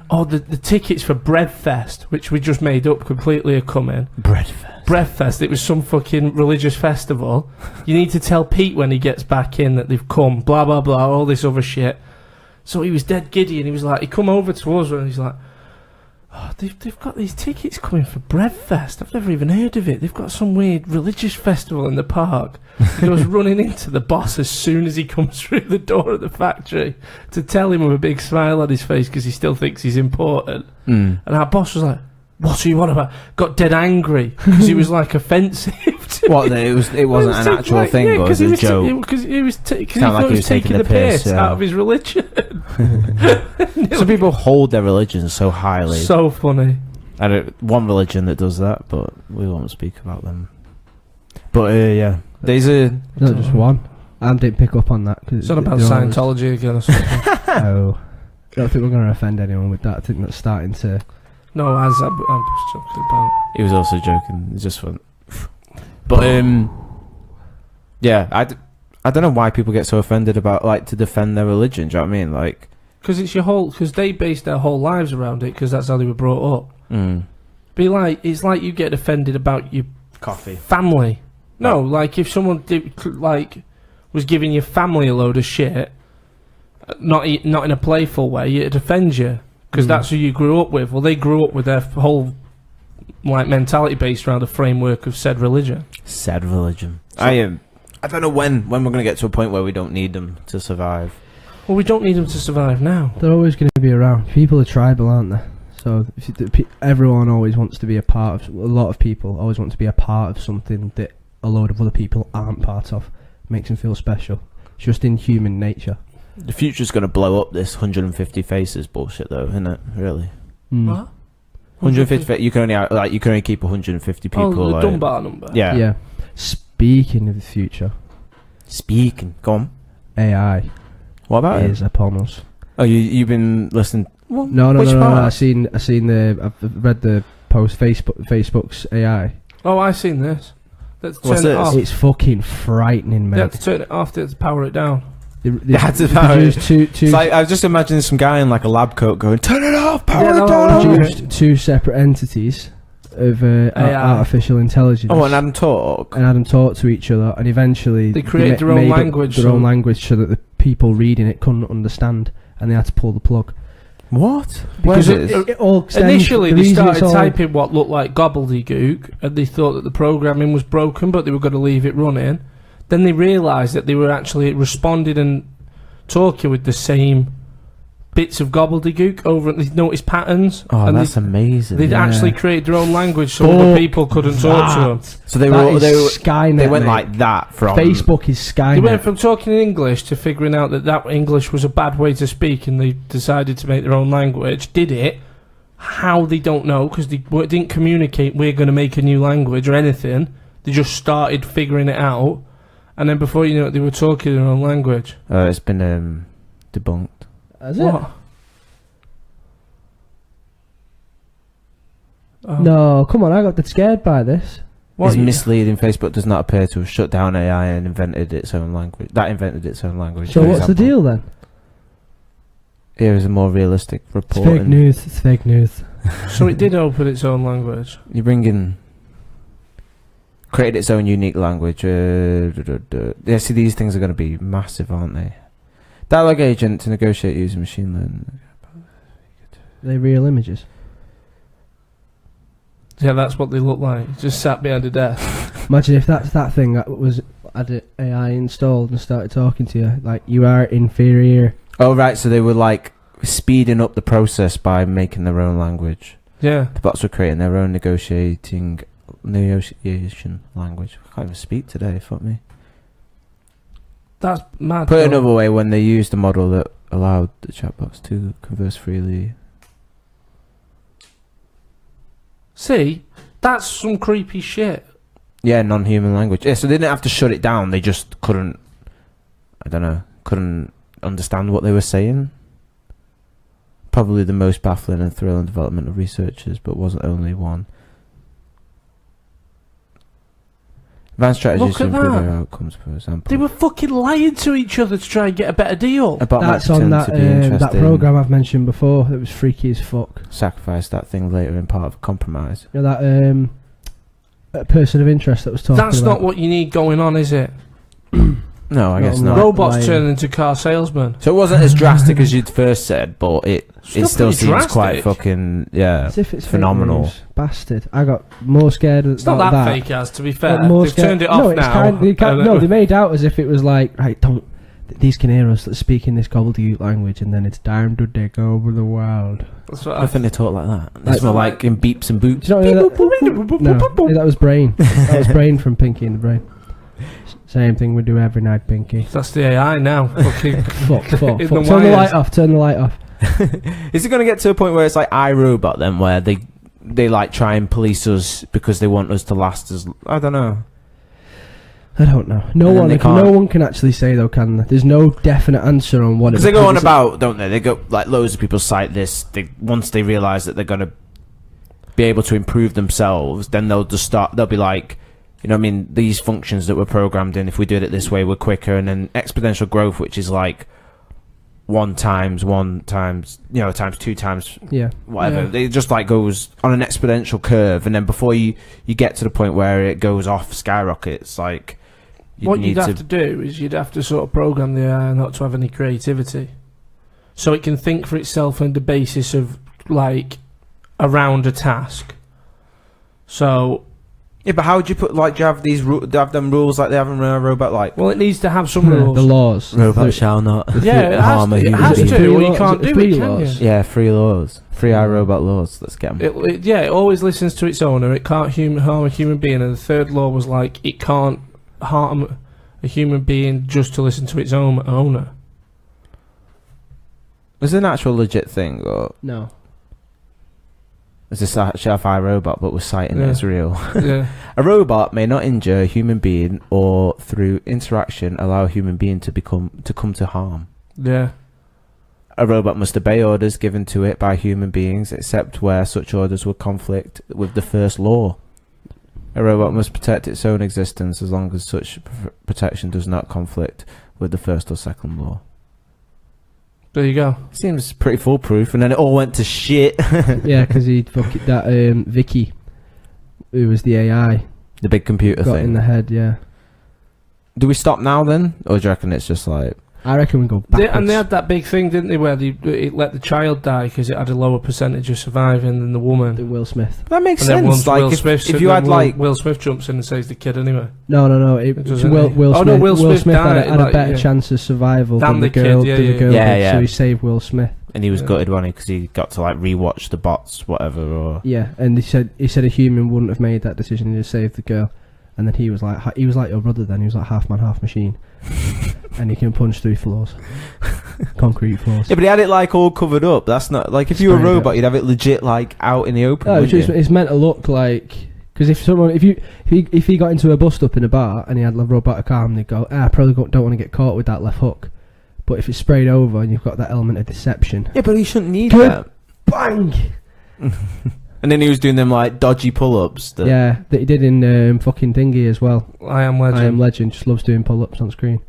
"Oh, the tickets for Breadfest," which we just made up completely, are coming. Breadfest. It was some fucking religious festival. You need to tell Pete when he gets back in that they've come. Blah blah blah. All this other shit. So he was dead giddy, and he was like, he come over to us and he's like, "Oh, they've got these tickets coming for Breadfest. I've never even heard of it. They've got some weird religious festival in the park." He goes running into the boss as soon as he comes through the door of the factory to tell him with a big smile on his face because he still thinks he's important. And our boss was like, "What are you on about?" Got dead angry because he was like offensive. What? It wasn't an actual thing, or was it a joke? Because he was taking the piss out of his religion. Some people hold their religion so highly. So funny. I don't one religion that does that, but we won't speak about them. But yeah, there's not just one. I didn't pick up on that. It's not about Scientology again or something. Oh, I don't think we're going to offend anyone with that. I think that's starting to. No, as I'm just joking about. He was also joking. It's just fun. But yeah, I don't know why people get so offended about like to defend their religion. Do you know what I mean? Like, because it's because they base their whole lives around it because that's how they were brought up. It's like you get offended about your coffee family. No, like if someone was giving your family a load of shit, not in a playful way, it'd offend you because that's who you grew up with. Well, they grew up with their whole mentality based around a framework of said religion. So, I don't know when we're going to get to a point where we don't need them to survive. Well, we don't need them to survive now. They're always going to be around. People are tribal, aren't they? So everyone always wants to be a part of. A lot of people always want to be a part of something that a load of other people aren't part of. Makes them feel special. It's just in human nature. The future's going to blow up this 150 faces bullshit, though, isn't it? Really? What? 150. You can only keep 150 people. Oh, the Dunbar number. Yeah. Yeah. Speaking of the future. Go on. AI. What about it? Is upon us. Oh, you've been listening. No. I've read the post. Facebook's AI. Oh, I've seen this. What's this? It's fucking frightening, mate. They had to turn it off. They had to power it down. They had to power it. It's like I was just imagining some guy in like a lab coat going, "Turn it off, power it down." Produced 2 separate entities of artificial intelligence. Oh, and Adam talk to each other, and eventually they created their own language. Their own language, so that the people reading it couldn't understand, and they had to pull the plug. What? Because it all initially they started typing what looked like gobbledygook, and they thought that the programming was broken, but they were going to leave it running. Then they realised that they were actually responding and talking with the same bits of gobbledygook over. They noticed patterns. Oh, and that's amazing! They'd actually created their own language, so other people couldn't talk to them. So they Skynet. They went like that from Facebook is Skynet. They went from talking in English to figuring out that English was a bad way to speak, and they decided to make their own language. Did it? How they don't know because they didn't communicate. We're going to make a new language or anything. They just started figuring it out. and then before you know it, they were talking their own language. It's been debunked. Has it? What? Oh. No, come on, I got scared by this. It's misleading. Facebook does not appear to have shut down AI and invented its own language. That invented its own language. So for what's the example. deal then? Here is a more realistic It's report. fake news. It's fake news. So it did open its own language. You bring in... Created its own unique language. Yeah, see, these things are going to be massive, aren't they? Dialogue agent to negotiate using machine learning. Are they real images? Yeah, that's what they look like. Just sat behind a desk. Imagine if that's that thing that had an AI installed and started talking to you. Like, you are inferior. Oh, right, so they were like speeding up the process by making their own language. Yeah. The bots were creating their own negotiation language. I can't even speak today, fuck me. That's mad. Put it though. another way, when they used a model that allowed the chatbots to converse freely. See, that's some creepy shit. Yeah, non-human language. Yeah, so they didn't have to shut it down, they just couldn't, I don't know, couldn't understand what they were saying. Probably the most baffling and thrilling development of researchers, but wasn't only one. Advanced strategies to Look at improve that. their outcomes, for example. They were fucking lying to each other to try and get a better deal. A bot might That's on pretend that to be interested that program I've mentioned before. That was freaky as fuck. sacrifice that thing later in part of a compromise. You know that person of interest that was talking That's about. not what you need going on, is it? No, I guess Not not. Robots lying. turning into car salesmen. So it wasn't as drastic as you'd first said, but it Still still pretty seems quite drastic. fucking, yeah, As if it's fake phenomenal. news. Bastard. I got more scared It's not about that that. fake as, to be fair. Got more They've scared- turned it off no, it's now. no, they made out as if it was like, right, don't. These can hear us speaking this gobbledygook language, and then it's time to take over the world. That's what I think they talk like that. It's more like in beeps and boots. Do you know that? No, that was Brain. That was Brain from Pinky and the Brain. Same thing we do every night, Pinky. That's the AI now. Fucking Fuck. In the Turn the wires. light off. Turn the light off. Is it going to get to a point where it's like iRobot then, where they like try and police us because they want us to last as... I don't know. I don't know. No And then one. they can't- No one can actually say though, can there? There's no definite answer on what. Because they go on about, don't they? They go, like, loads of people cite this. Once they realise that they're going to be able to improve themselves, then they'll just start... They'll be like, you know what I mean, these functions that were programmed in, if we did it this way, we're quicker. And then exponential growth, which is like 1 times, times 2 times, Yeah. whatever. Yeah. It just like goes on an exponential curve. And then before you get to the point where it goes off, skyrockets, like... What you'd have to do is you'd have to sort of program the AI not to have any creativity. So it can think for itself on the basis of, like, around a task. So... Yeah, but how would you put, like, do you have these have them rules like they have in a robot, like... Well, it needs to have some rules. The laws. Robot shall not Yeah, it harm a has human being. to, or you laws? can't Is it do it, free can laws? you? Yeah, free laws. Free iRobot laws. Let's get them. It always listens to its owner. It can't harm a human being. And the third law was like, it can't harm a human being just to listen to its own owner. Is it an actual legit thing, or No. is this actually a iRobot, but we're citing Yeah. it as real? Yeah. A robot may not injure a human being, or through interaction allow a human being to come to harm. Yeah. A robot must obey orders given to it by human beings, except where such orders would conflict with the first law. A robot must protect its own existence as long as such protection does not conflict with the first or second law. There you go. Seems pretty foolproof, and then it all went to shit. Yeah, because he'd fuck it, that Vicky, who was the AI, The big computer got thing. in the head. Yeah. Do we stop now then, or do you reckon it's just like... I reckon we go backwards. And they had that big thing, didn't they, where it let the child die because it had a lower percentage of surviving than the woman. The Will Smith. That makes And then sense. once Like Will if, Smith, if you had like... Will Smith jumps in and saves the kid anyway. No. It Doesn't Will, he? Will Oh, Smith. no, Will Smith had died, a like, better yeah. chance of survival Than than the the girl. kid, than the yeah. girl Yeah, did, yeah. So he saved Will Smith. And he was Yeah. gutted, wasn't he? Because he got to like rewatch the bots, whatever. Or Yeah, and he said a human wouldn't have made that decision to save the girl, and then he was like your brother. Then he was like half man, half machine, and he can punch through floors, concrete floors. yeah, but he had it like all covered up. That's not like if you were a Sprayed robot, it. you'd have it legit like out in the open. No, wouldn't you? it's meant to look like Because if he got into a bust up in a bar and he had a robotic arm, they'd go, I probably don't want to get caught with that left hook. But if it's sprayed over and you've got that element of deception, Yeah, but he shouldn't need that. bang. And then he was doing them like dodgy pull-ups. Yeah, that he did in fucking Thingy as well. I Am Legend. I Am Legend just loves doing pull-ups on screen.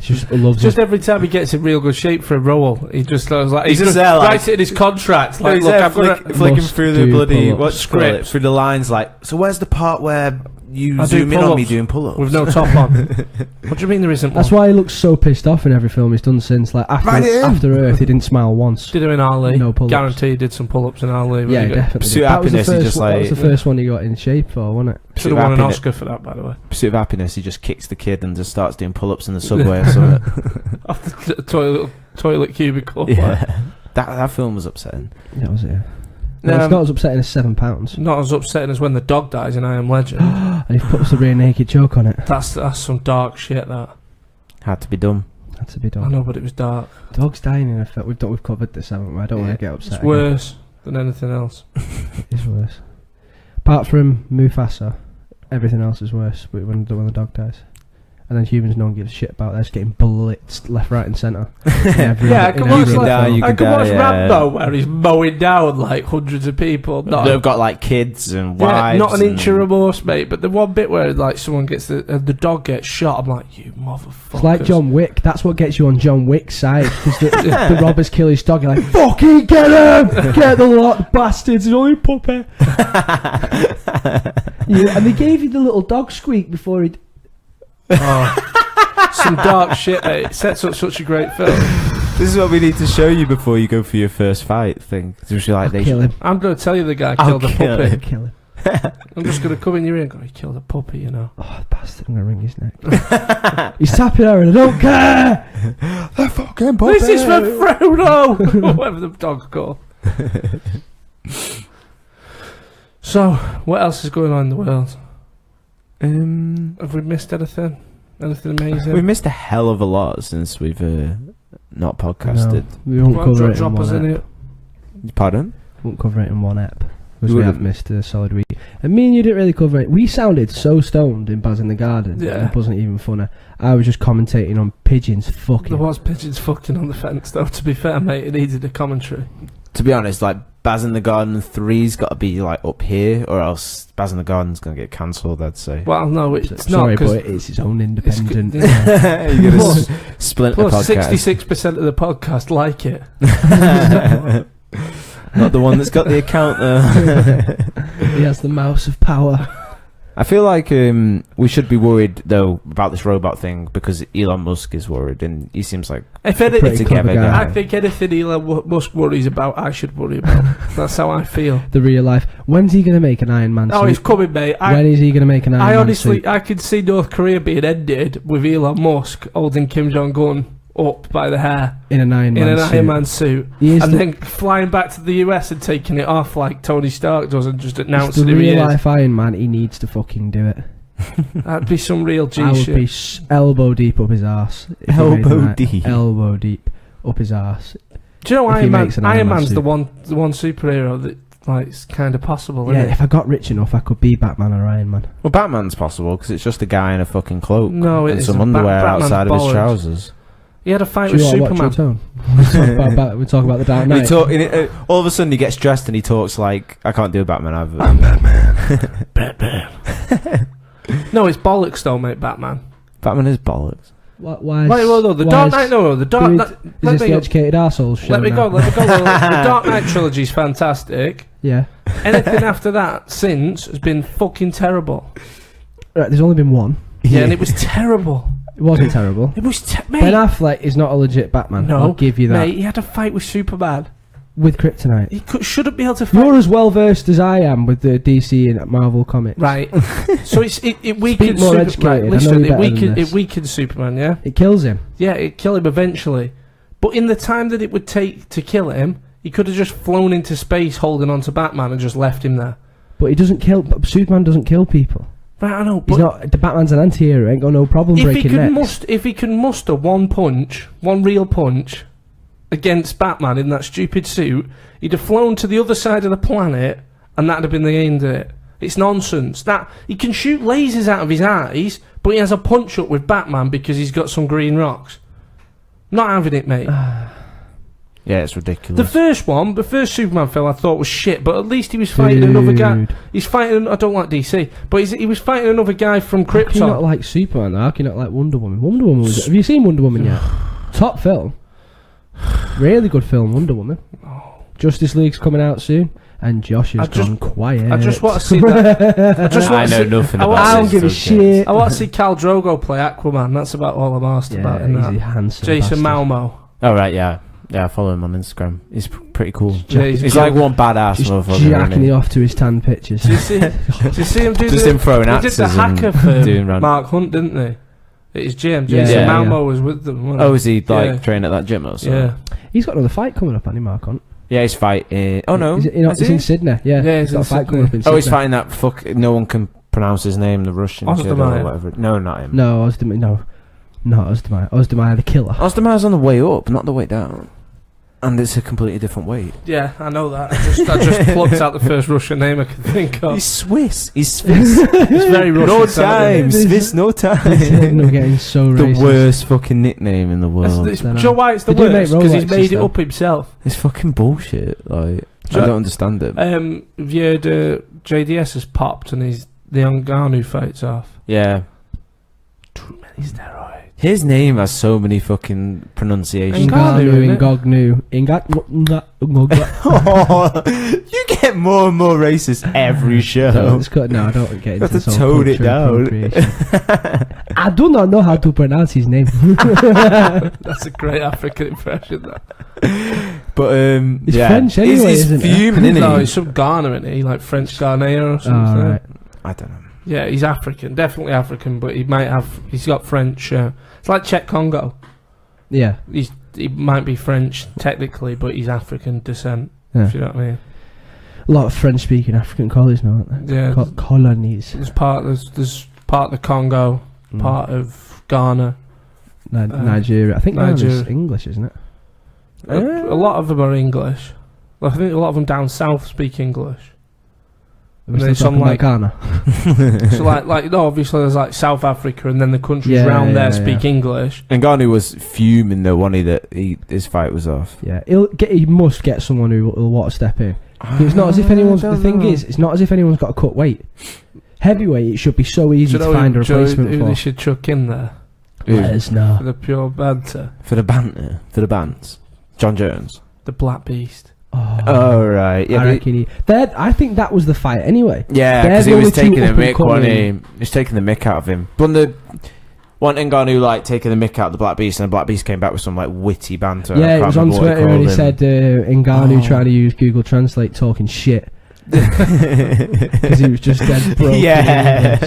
Just loves Just it. every time he gets in real good shape for a role, he just goes like He's he just there, like- writes it in his contract. Like, He's look, there I've got to, flicking must through the do bloody pull-ups. what Script. through the lines like. So where's the part where you I do zoom in on me pull-ups doing pull-ups with no top on. What do you mean there isn't That's one? why he looks so pissed off in every film he's done since. Like Write it in. after Earth, he didn't smile once. Did him in Ali. No pull-ups. Guarantee he did some pull-ups in Ali. Yeah, definitely. Pursuit did. of Happiness, he just that was like- the first one he got in shape for, wasn't it? Should have won an Oscar for that, by the way. Pursuit of Happiness. He just kicks the kid and just starts doing pull-ups in the subway or something. Off the toilet cubicle. Yeah, that film was upsetting. That was it. No, it's not as upsetting as £7. Not as upsetting as when the dog dies in I Am Legend. And he puts a rear naked choke on it. That's some dark shit. That Had to be done. Had to be I done. know, but it was dark. Dogs dying in a film. We've covered this, haven't we? I don't want to get upset. It's worse than anything else. It's worse. Apart from Mufasa, everything else is worse. When the dog dies. And then humans, no one gives a shit about. They're just getting blitzed left, right, and centre. Yeah, I can watch die, Rambo where he's mowing down like hundreds of people. They've got like kids and wives. Not an inch of remorse, mate. But the one bit where like someone gets the dog gets shot, I'm like, you motherfucker. It's like John Wick. That's what gets you on John Wick's side. Because the robbers kill his dog. You're like, fucking get him! Get the lot, bastards! It's only a puppy. Yeah, and they gave you the little dog squeak before he. Some dark shit, mate. It sets up such a great film. This is what we need to show you before you go for your first fight thing. It's usually like Kill him. I'm going to tell you the guy I'll killed a kill puppy. him. Kill him. I'm just going to come in your ear and go, he killed a puppy, you know. Oh, the bastard! I'm gonna wring his neck. He's tapping her, and I don't care. The fucking puppy. This is for Frodo! Whatever the dog's called. So, what else is going on in the world? Have we missed anything? Anything amazing? We've missed a hell of a lot since we've not podcasted. No, we won't cover it in drop us one in ep. it. Pardon? Won't cover it in one ep. Because We we have wouldn't. missed a solid week. And me and you didn't really cover it. We sounded so stoned in Baz in the Garden. Yeah. It wasn't even funny. I was just commentating on pigeons fucking. There was pigeons fucking on the fence, though, to be fair, mate. It needed a commentary. To be honest, like Baz in the Garden 3's got to be like up here, or else Baz in the Garden's gonna get cancelled. I'd say. Well, no, it's not. Sorry, 'Cause but it's its own independent. You're gonna Plus- split the plus, podcast. 66% of the podcast like it. Not the one that's got the account though. He has the mouse of power. I feel like we should be worried though about this robot thing because Elon Musk is worried, and he seems like If Pretty anything, clever together guy. I think anything Elon Musk worries about, I should worry about. That's how I feel. The real life. When's he going to make an Iron Man Oh, suit? he's coming, mate. When is he going to make an Iron I Man honestly, suit? I could see North Korea being ended with Elon Musk holding Kim Jong-un up by the hair In an Iron Man in an suit. Iron Man suit, He is and the, then flying back to the US and taking it off like Tony Stark does and just he's announcing the who he real is. life Iron Man. He needs to fucking do it. That'd be some real G I would shit. be elbow deep up his arse. if he made Elbow an deep. Elbow deep up his arse. Do you know if he Iron Man? makes an Iron Iron Man Man's suit. the one superhero that like it's kind of possible, Yeah, isn't if I got rich enough, I could be Batman or Iron Man. well, Batman's possible because it's just a guy in a fucking cloak No, it and isn't. some underwear Batman's outside of his bollocks. trousers. it? He had a fight Do with you want to watch Superman. your tone? We talk about the Dark Knight. All of a sudden he gets dressed and he talks like I can't do Batman either. I'm Batman. Batman. No, it's bollocks though, mate. Batman. Batman is bollocks. Why? Wait, well, no, the Dark Knight. No, the Dark Knight. Is this the educated arsehole show? Let me go. now? Let me go. The Dark Knight trilogy's fantastic. Yeah. Anything after that since has been fucking terrible. Right, there's only been one. Yeah, and it was terrible. It wasn't terrible. It was Ben mate. Affleck is not a legit Batman. No, I'll give you that. Mate, he had a fight with Superman. With Kryptonite. He shouldn't be able to fight. You're as well versed as I am with the DC and Marvel comics. Right. So it weakens more Superman. educated. Right, I know listen, you better than it this. weakens Superman, yeah? It kills him. Yeah, it kill him eventually. But in the time that it would take to kill him, he could have just flown into space holding on to Batman and just left him there. But he doesn't kill. Superman doesn't kill people. Right, I know, He's but not. The Batman's an anti-hero. Ain't got no problem breaking necks. if he can muster one real punch against Batman in that stupid suit, he'd have flown to the other side of the planet and that'd have been the end of it. It's nonsense. That he can shoot lasers out of his eyes, but he has a punch up with Batman because he's got some green rocks. Not having it, mate. Yeah, it's ridiculous. The first Superman film I thought was shit, but at least he was fighting another guy. He's fighting. I don't like DC, but he was fighting another guy from Krypton. How can you not like Superman? How can you not like Wonder Woman? Wonder Woman was. Have you seen Wonder Woman yet? Top film. Really good film, Wonder Woman. Justice League's coming out soon, and Josh has gone quiet. I just want to see that. I know nothing about I don't this. give a shit. I want to see Khal Drogo play Aquaman. That's about all I'm asked about. In he's that. a handsome Jason bastard. Momoa. Oh, right, yeah. Yeah, I follow him on Instagram. He's pretty cool. Yeah, He's like one badass Just motherfucker. jacking Isn't it off to his tan pictures. Do you see him do Just him throwing he axes did the hacker and for doing random- Mark Hunt, didn't they? At his gym. Yeah, Jason yeah. Momoa was with them. wasn't Oh, is he like Yeah. training at that gym or something? Yeah. He's got another fight coming up, hasn't he, Mark Hunt? Yeah, he's fighting. Oh no, Is it, Is it's he? in Sydney. Yeah, Yeah, he's he's got in a fight Sydney. coming up in Oh, he's Sydney. fighting that fuck. No one can pronounce his name. The Russian kid or Ozdemir. whatever. No, not him. No, not Ozdemir. Ozdemir the killer. Ozdemir's on the way up, not the way down. And it's a completely different weight. Yeah, I know that. I just plucked out the first Russian name I could think of. He's Swiss. He's Swiss. It's very Russian. no sounding. time. Swiss, no I'm time. getting so The racist. worst fucking nickname in the world. It's, I know. do you know why it's the They do make worst? Because he's Rolexes, made it though. up himself. It's fucking bullshit. Like, Do I you- don't understand it. Have you heard JDS has popped and the Ngannou fights off? Yeah. Too many steroids. His name has so many fucking pronunciations. Ngannou, Ingognu. You get more and more racist every show. No, I don't get into Got to this whole tone it culture down. appropriation. I do not know how to pronounce his name. That's a great African impression. That. But It's yeah. French anyway, he's isn't it? fuming, isn't No, he? he's some Ghana, isn't he? Like French Ghanaian or something. Alright. I don't know. Yeah, he's African, definitely African, but he's got French. It's like Czech Congo. Yeah. He might be French technically, but he's African descent. Yeah. If you know what I mean. A lot of French-speaking African colonies now, aren't there? Yeah. Colonies. There's part of the Congo, part of Ghana. Nigeria. I think Nigeria. Ghana's English, isn't it? A lot of them are English. I think a lot of them down south speak English. We're then still some talking about Ghana. So no, obviously there's like South Africa, and then the countries around there speak English. And Ngannou was fuming though, wasn't he, that his fight was off. Yeah, he must get someone who will want to step in. It's not as if anyone's. The thing is, it's not as if anyone's got to cut weight. Heavyweight, it should be so easy to find a replacement who for. they should chuck in there Lesnar. for the pure banter? For the banter, for the bants. John Jones. The Black Beast. Oh right, yeah. I reckon I think that was the fight anyway. Yeah, They're because the he was only two taking the up and mick, wasn't he? coming. He was taking the mick out of him. But one Ngannou like taking the mick out of the Black Beast, and the Black Beast came back with some like witty banter. Yeah, I it can't was on remember what Twitter and he called said Ngannou trying to use Google Translate talking shit. Because he was just dead broke. Yeah.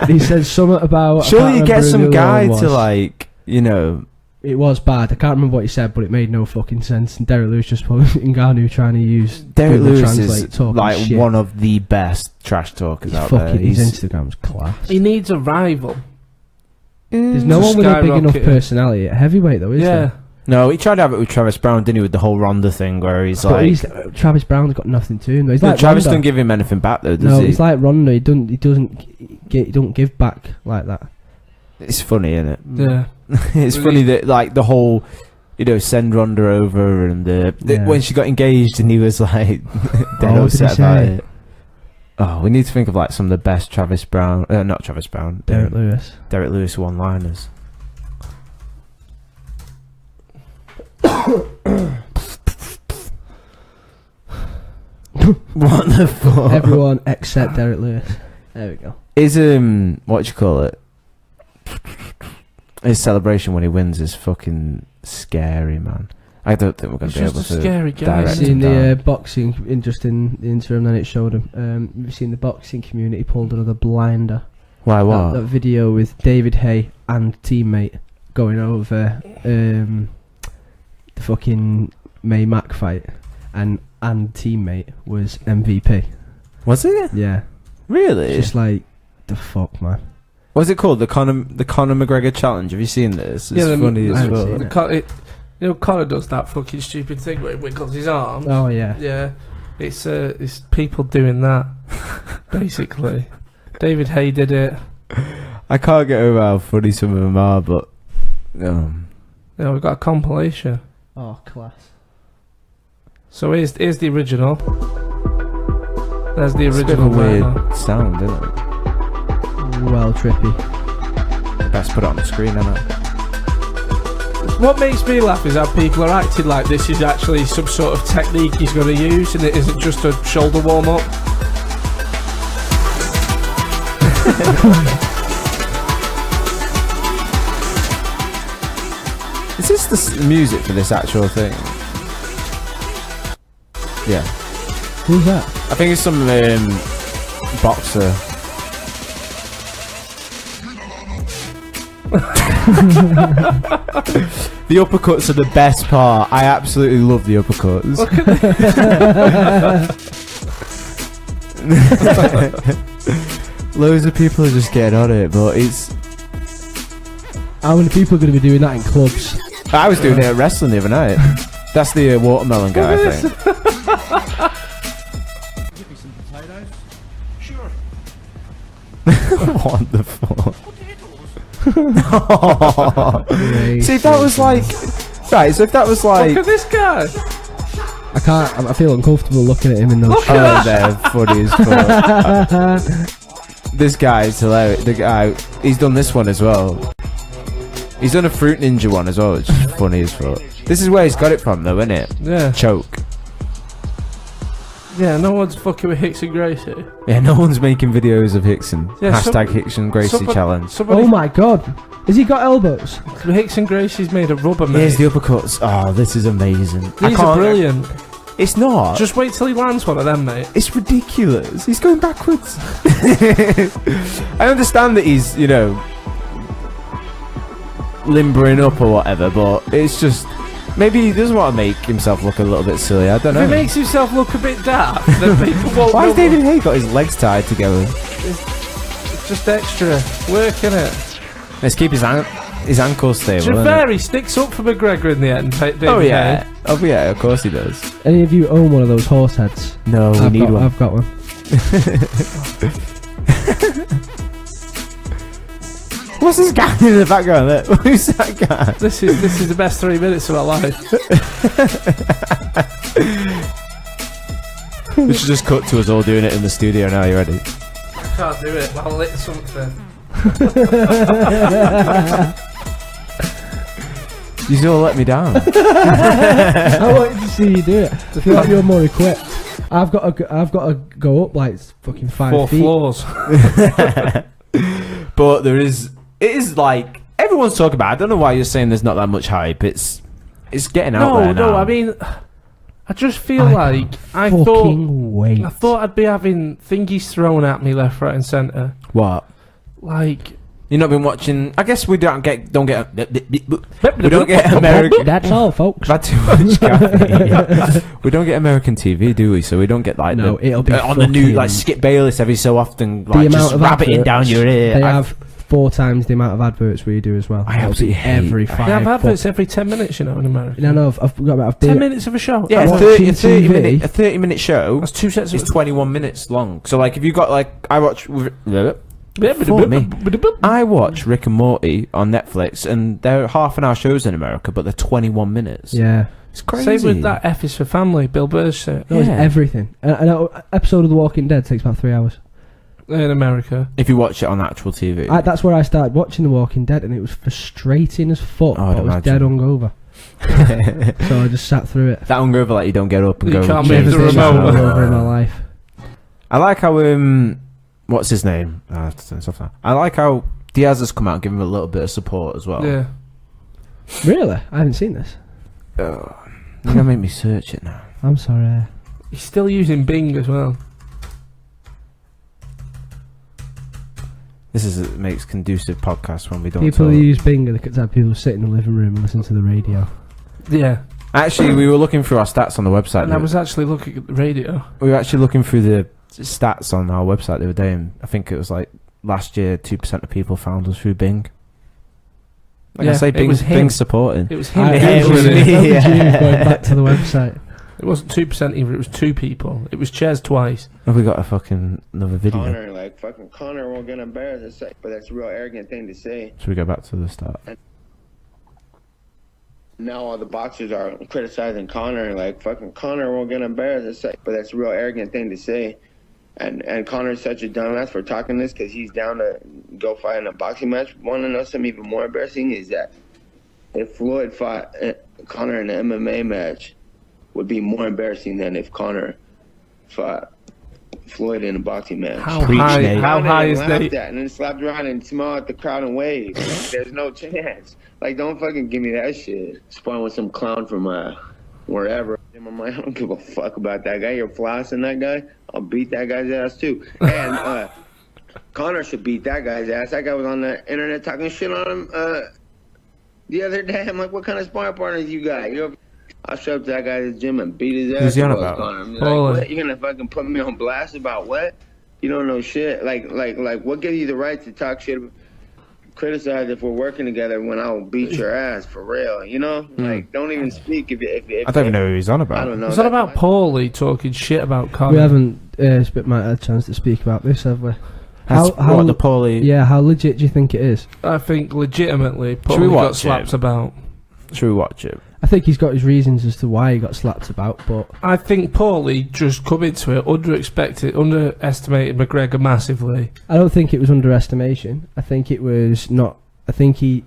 And he said something about. Surely you get some guy to to like, you know. It was bad. I can't remember what he said, but it made no fucking sense. And Derek Lewis just put Ngannou trying to use Derek Google Lewis Translate is talking like shit. one of the best trash talkers out there. His Instagram's class. He needs a rival. There's no one with a big enough personality at heavyweight, though, is there? No, he tried to have it with Travis Brown, didn't he, with the whole Ronda thing where he's But like... Travis Brown's got nothing to him. Though. He's like Travis Ronda. doesn't give him anything back though, does No, he? he's like Ronda. He don't give back like that. It's funny, isn't it? Yeah. It's funny that like the whole, send Ronda over and when she got engaged and he was like dead What did he upset about say? it. Oh, we need to think of like some of the best Derek Lewis one-liners. What the fuck? Everyone except Derek Lewis. There we go. Is what do you call it? His celebration when he wins is fucking scary, man. I don't think we're going to be able to. Scary guy. direct I've him seen down. the boxing just in the interim, then it showed him. You've seen the boxing community pulled another blinder. Why? What? That video with David Hay and teammate going over the fucking May Mac fight, and teammate was MVP. Was it? Yeah, Really? it's just like the fuck, man. What's it called? The Conor McGregor challenge. Have you seen this? It's funny I as haven't well. seen it. Conor does that fucking stupid thing where he wiggles his arm. Oh yeah. Yeah, it's people doing that. basically. David Hay did it. I can't get over how funny some of them are, but Yeah, we've got a compilation. Oh, class. So here's the original. There's the it's a bit original. of a weird banner. sound, isn't it? Well, trippy. Best put it on the screen, isn't it? What makes me laugh is how people are acting like this is actually some sort of technique he's going to use, and it isn't just a shoulder warm up. Is this the music for this actual thing? Yeah. Who's that? I think it's some boxer. The uppercuts are the best part. I absolutely love the uppercuts. Loads of people are just getting on it, but it's... How many people are going to be doing that in clubs? I was doing it at wrestling the other night. That's the watermelon guy, I think. Give me some potatoes. Sure. What the fuck? Potatoes. See, if that was like... Right, so if that was like... Look at this guy. I can't. I feel uncomfortable looking at him in those Look shoes. at Oh, they're funny as fuck. This guy is hilarious. The guy, he's done this one as well. He's done a Fruit Ninja one as well, which is funny as fuck. This is where he's got it from, though, isn't it? Yeah. Choke. Yeah, no one's fucking with Hicks and Gracie. Yeah, no one's making videos of Hickson. Yeah, Hashtag Hickson Gracie challenge. Somebody, Oh my god! Has he got elbows? Hicks and Gracie's made of rubber, mate. Here's the uppercuts. Oh, this is amazing. These are brilliant. It's not. Just wait till he lands one of them, mate. It's ridiculous. He's going backwards. I understand that he's, you know, limbering up or whatever, but it's just... Maybe he doesn't want to make himself look a little bit silly. I don't If know. he makes himself look a bit daft, then people won't Why know has David Hay got his legs tied together? It's just extra work, innit? Let's keep his ankles stable. To be innit? fair, he sticks up for McGregor in the end, David Oh yeah. Hay. Oh yeah, of course he does. Any of you own one of those horse heads? No, we I've need got, one. I've got one. What's this guy in the background there? Who's that guy? This is the best 3 minutes of our life. We should just cut to us all doing it in the studio now. You ready? I can't do it. I'll lick something. You all let me down. I wanted to see you do it. I feel like you're more equipped. I've got to go up like fucking 5 4 feet. floors. But it is like everyone's talking about. I don't know why you're saying there's not that much hype. It's getting out there now. No. I mean, I just feel like I Wait. thought I'd be having thingies thrown at me left, right, and centre. What? Like, You've not been watching. I guess we don't get American. That's all, folks. Had too much caffeine. We don't get American TV, do we? So we don't get like No, it'll be on the new fucking- like Skip Bayless every so often, The like amount just of rabbiting adverts, down your ear. They have 4 times the amount of adverts we do as well. I absolutely hate- every They five. they have adverts fuck- every 10 minutes, you know, in America. No, I've got about 10 minutes of a show. Yeah, I'm a watching 30 TV. a 30-minute show That's 2 sets is of 21 minutes long. So like if you got like I watch I watch Rick and Morty on Netflix, and they're half-an-hour shows in America, but they're 21 minutes. Yeah. It's crazy. Same with that F is for Family, Bill Burr's shit. No, it's Yeah. everything. An episode of The Walking Dead takes about 3 hours. In America. If you watch it on actual TV. That's where I started watching The Walking Dead, and it was frustrating as fuck. Oh, I'd but I was imagine. dead hungover, so I just sat through it. That hungover, like you don't get up and You go. can't change move the Never been that remote. hungover in my life. I like how what's his name? I like how Diaz has come out and given him a little bit of support as well. Yeah. Really? I haven't seen this. You're gonna make me search it now. I'm sorry. He's still using Bing as well. This makes conducive podcast when we don't People talk. who use Bing are the people who sit in the living room and listen to the radio. Yeah. Actually, we were looking through our stats on the website. And I was actually looking at the radio. We were actually looking through the stats on our website the other day, and I think it was like last year 2% of people found us through Bing. Like I Yeah, say, it was him. Bing's supporting. It was him. I Yeah, it was remember me, you yeah. going back to the website. It wasn't 2% either. It was 2 people. It was Ches twice. Have we got a fucking another video? Connor, like fucking Connor won't get embarrassed, but that's a real arrogant thing to say. Should we go back to the start? Now all the boxers are criticizing Connor, like fucking Connor won't get embarrassed, but that's a real arrogant thing to say. And Connor's such a dumbass for talking this because he's down to go fight in a boxing match. Want to know something even more embarrassing is that if Floyd fought Connor in an MMA match, would be more embarrassing than if Connor fought Floyd in a boxing match. How high is that? that? And then slapped around and smiled at the crowd and waved. There's no chance. Like, don't fucking give me that shit. Sparring with some clown from wherever. In my mind, I don't give a fuck about that guy. You're flossing that guy. I'll beat that guy's ass too. And Connor should beat that guy's ass. That guy was on the internet talking shit on him the other day. I'm like, what kind of sparring partners you got? I'll show up to that guy's gym and beat his ass. Who's he on about? I'm like, what? You're gonna fucking put me on blast about what? You don't know shit. Like, what gives you the right to talk shit, criticize if we're working together when I'll beat your ass for real? You know, like, don't even speak if I don't even know who he's on about. I don't know. Is that about Paulie talking shit about Connor? We haven't might have had a chance to speak about this, have we? How the Paulie? Yeah, how legit do you think it is? I think legitimately Should we Paulie watch got slapped it? about. Should we watch it? I think he's got his reasons as to why he got slapped about, but I think Paulie just come into it, underestimated McGregor massively. I don't think it was underestimation. I think it was not. I think he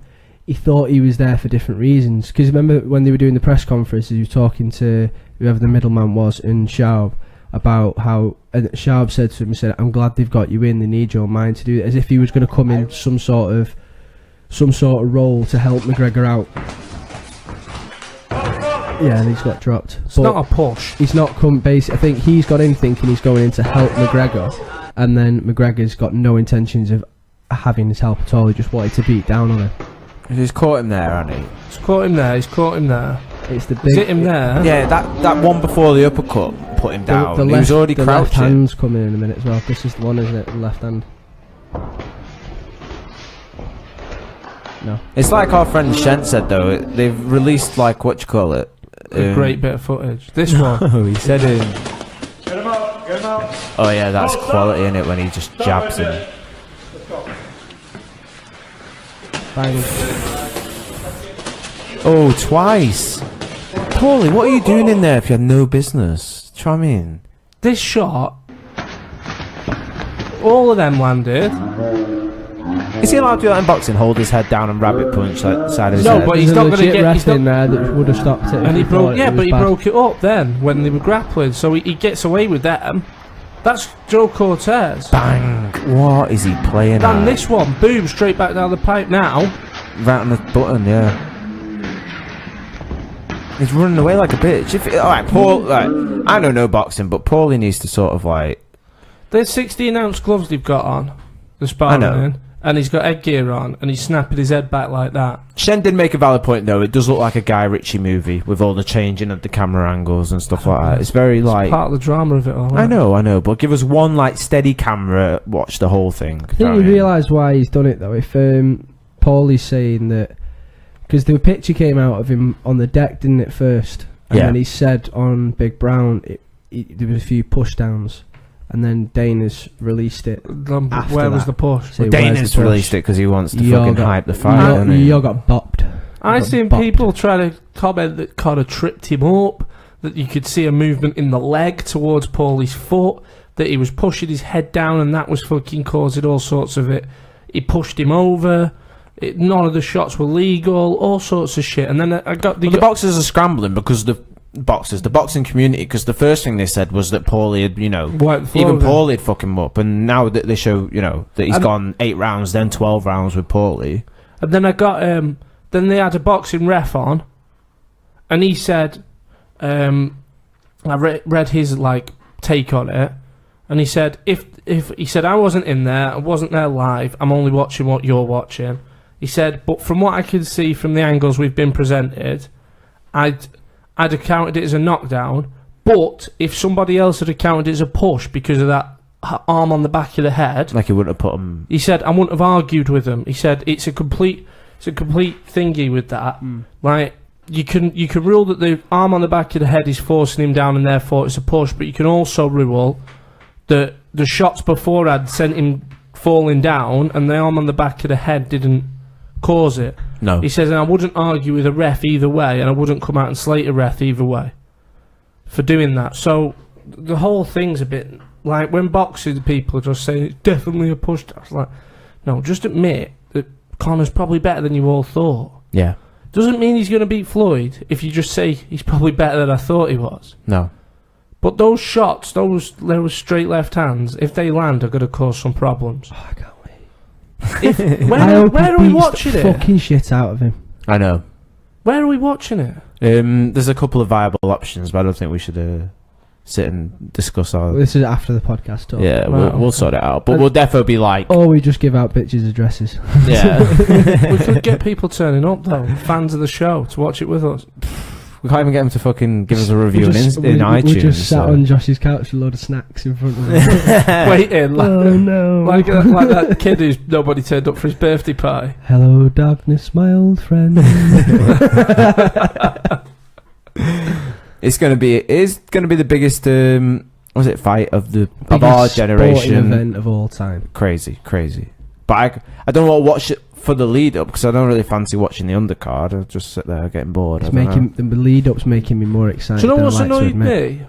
thought he was there for different reasons. Because remember when they were doing the press conference, he was talking to whoever the middleman was in Schaub about how, and Schaub said to him, he said, "I'm glad they've got you in. They need your mind to do it," as if he was going to come in some sort of role to help McGregor out. Yeah, and he's got dropped. It's not a push. He's not come base. I think he's got him thinking he's going in to help McGregor, and then McGregor's got no intentions of having his help at all. He just wanted to beat down on him. He's caught him there, hasn't he? He's caught him there. It's the big. Is it him there? Yeah, that one before the uppercut put him down. The He was already the left crouching. hand's coming in a minute as well. This is the one, isn't it? The left hand. No. It's like our friend Shen said though. They've released like what you call it. A great bit of footage. This one. Oh, he said Get him out, get him out. Oh yeah, that's quality in it when he just jabs him. Let's go. Oh, twice. Paulie, what are you doing in there if you had no business? Do you know what I mean? This shot. All of them landed. Is he allowed to do that in boxing? Hold his head down and rabbit punch like the side of his head? But he's There's not a going to legit get. ref He's not, in there that would have stopped it. and he broke. Yeah, but he bad. broke it up then when they were grappling. So he gets away with them. That's Joe Cortez. Bang! What is he playing And at? this one, boom, straight back down the pipe now. Right on the button, yeah. He's running away like a bitch. Alright, Paul. Right, I don't know boxing, but Paulie needs to sort of like. There's 16-ounce gloves they've got on. The sparring I know. in. And he's got headgear on, and he's snapping his head back like that. Shen did make a valid point though. It does look like a Guy Ritchie movie with all the changing of the camera angles and stuff like that. It's very like. Part of the drama of it all. I know, but give us one like steady camera, watch the whole thing. I think you realise why he's done it though. If Paulie's saying that, because the picture came out of him on the deck, didn't it first? And then he said on Big Brown, there was a few push downs, and then Dana's released it. After Where was that. the push? So Dana's released it because he wants to fucking hype the fight. doesn't he? You got bopped. I got seen bopped. people try to comment that Connor tripped him up, that you could see a movement in the leg towards Paulie's foot, that he was pushing his head down and that was fucking causing all sorts of it. He pushed him over. None of the shots were legal, all sorts of shit. And then I got the boxers are scrambling because the boxing community, because the first thing they said was that Paulie had, even Paulie had fucked him up, and now that they show, that he's gone 8 rounds, then 12 rounds with Paulie. And then I got, then they had a boxing ref on, and he said, I read his, take on it, and he said, if he said, I wasn't in there, I wasn't there live, I'm only watching what you're watching. He said, but from what I can see from the angles we've been presented, I'd have counted it as a knockdown, but if somebody else had counted it as a push because of that arm on the back of the head, Like he wouldn't have put him. he said, I wouldn't have argued with him. He said, it's a complete thingy with that. you can rule that the arm on the back of the head is forcing him down and therefore it's a push, but you can also rule that the shots before had sent him falling down and the arm on the back of the head didn't cause it. No. He says, and I wouldn't argue with a ref either way, and I wouldn't come out and slate a ref either way for doing that. So the whole thing's a bit like when boxing people are just saying it's definitely a push. I was like, no, just admit that Conor's probably better than you all thought. Yeah. Doesn't mean he's going to beat Floyd if you just say he's probably better than I thought he was. No. But those shots, those straight left hands, if they land, are going to cause some problems. Oh, I can't wait. Where are we watching it? Fucking shit out of him. I know. Where are we watching it? There's a couple of viable options, but I don't think we should sit and discuss our... This is after the podcast talk. Yeah, Right, we'll sort it out. But we'll definitely be like... Or we just give out bitches' addresses. Yeah. We could get people turning up, though, fans of the show, to watch it with us. We can't even get them to fucking give us a review in iTunes. We just sat on Josh's couch with a load of snacks in front of him. Waiting, like, Oh no. like that kid who's nobody turned up for his birthday party. Hello, darkness, my old friend. It's gonna be the biggest fight of our generation. Sporting event of all time. Crazy. But I don't want to watch it for the lead up because I don't really fancy watching the undercard. I'll just sit there getting bored. It's making the lead up's making me more excited. Do you know than what's I like to annoyed admit. me?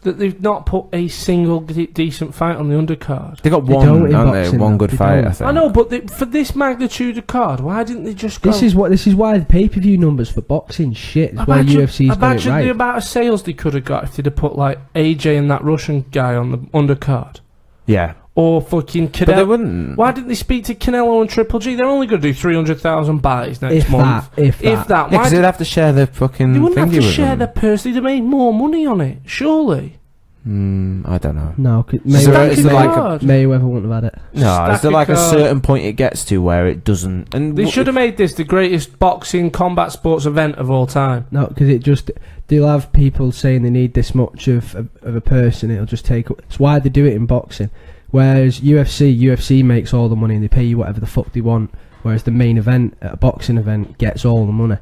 That they've not put a single decent fight on the undercard. They got They one, don't in haven't they? boxing, One though. good They fight, don't. I think. I know, but for this magnitude of card, why didn't they just go... This is why the pay-per-view numbers for boxing shit. It's why UFC's got it Imagine right. the amount of sales they could have got if they'd have put like AJ and that Russian guy on the undercard. Yeah. Or fucking But they Canelo. wouldn't. Why didn't they speak to Canelo and Triple G? They're only going to do 300,000 buys next month. If that. Yeah, Why because they'd have to share the fucking they wouldn't have thingy to with share them. their purse. They'd have made more money on it, surely. I don't know. No, Is there like Mayweather wouldn't have had it. No, Stack is there a like a card. certain point it gets to where it doesn't? And They should have made this the greatest boxing combat sports event of all time. No, because they'll have people saying they need this much of a person. It'll just take. It's why they do it in boxing. Whereas UFC makes all the money and they pay you whatever the fuck they want. Whereas the main event, a boxing event, gets all the money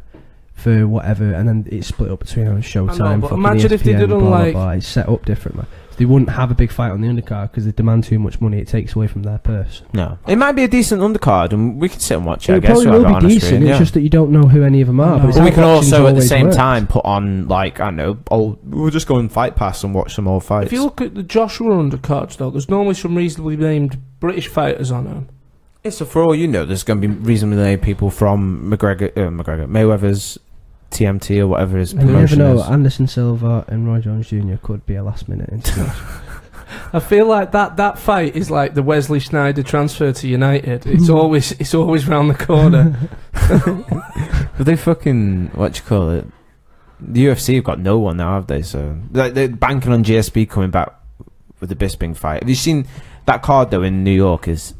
for whatever, and then it's split up between Showtime. I know, but fucking imagine if they ESPN, did blah, like- blah, blah. It's set up differently. They wouldn't have a big fight on the undercard because they demand too much money. It takes away from their purse. No, it might be a decent undercard, and we can sit and watch it. I It guess probably we'll will have it be on a decent. screen, It's yeah. just that you don't know who any of them are. No. But it's But we how can boxing's also at the always same worked. time put on like I don't know, we'll just go and Fight Pass and watch some old fights. If you look at the Joshua undercards, though, there's normally some reasonably named British fighters on them. So for all you know, there's going to be reasonably named people from Mayweather's TMT or whatever his And you never promotion know. is. Anderson Silva and Roy Jones Jr. could be a last-minute international. I feel like that fight is like the Wesley Sneijder transfer to United. It's always round the corner. But they fucking what you call it? The UFC have got no one now, have they? So they're banking on GSP coming back with the Bisping fight. Have you seen that card though in New York? Is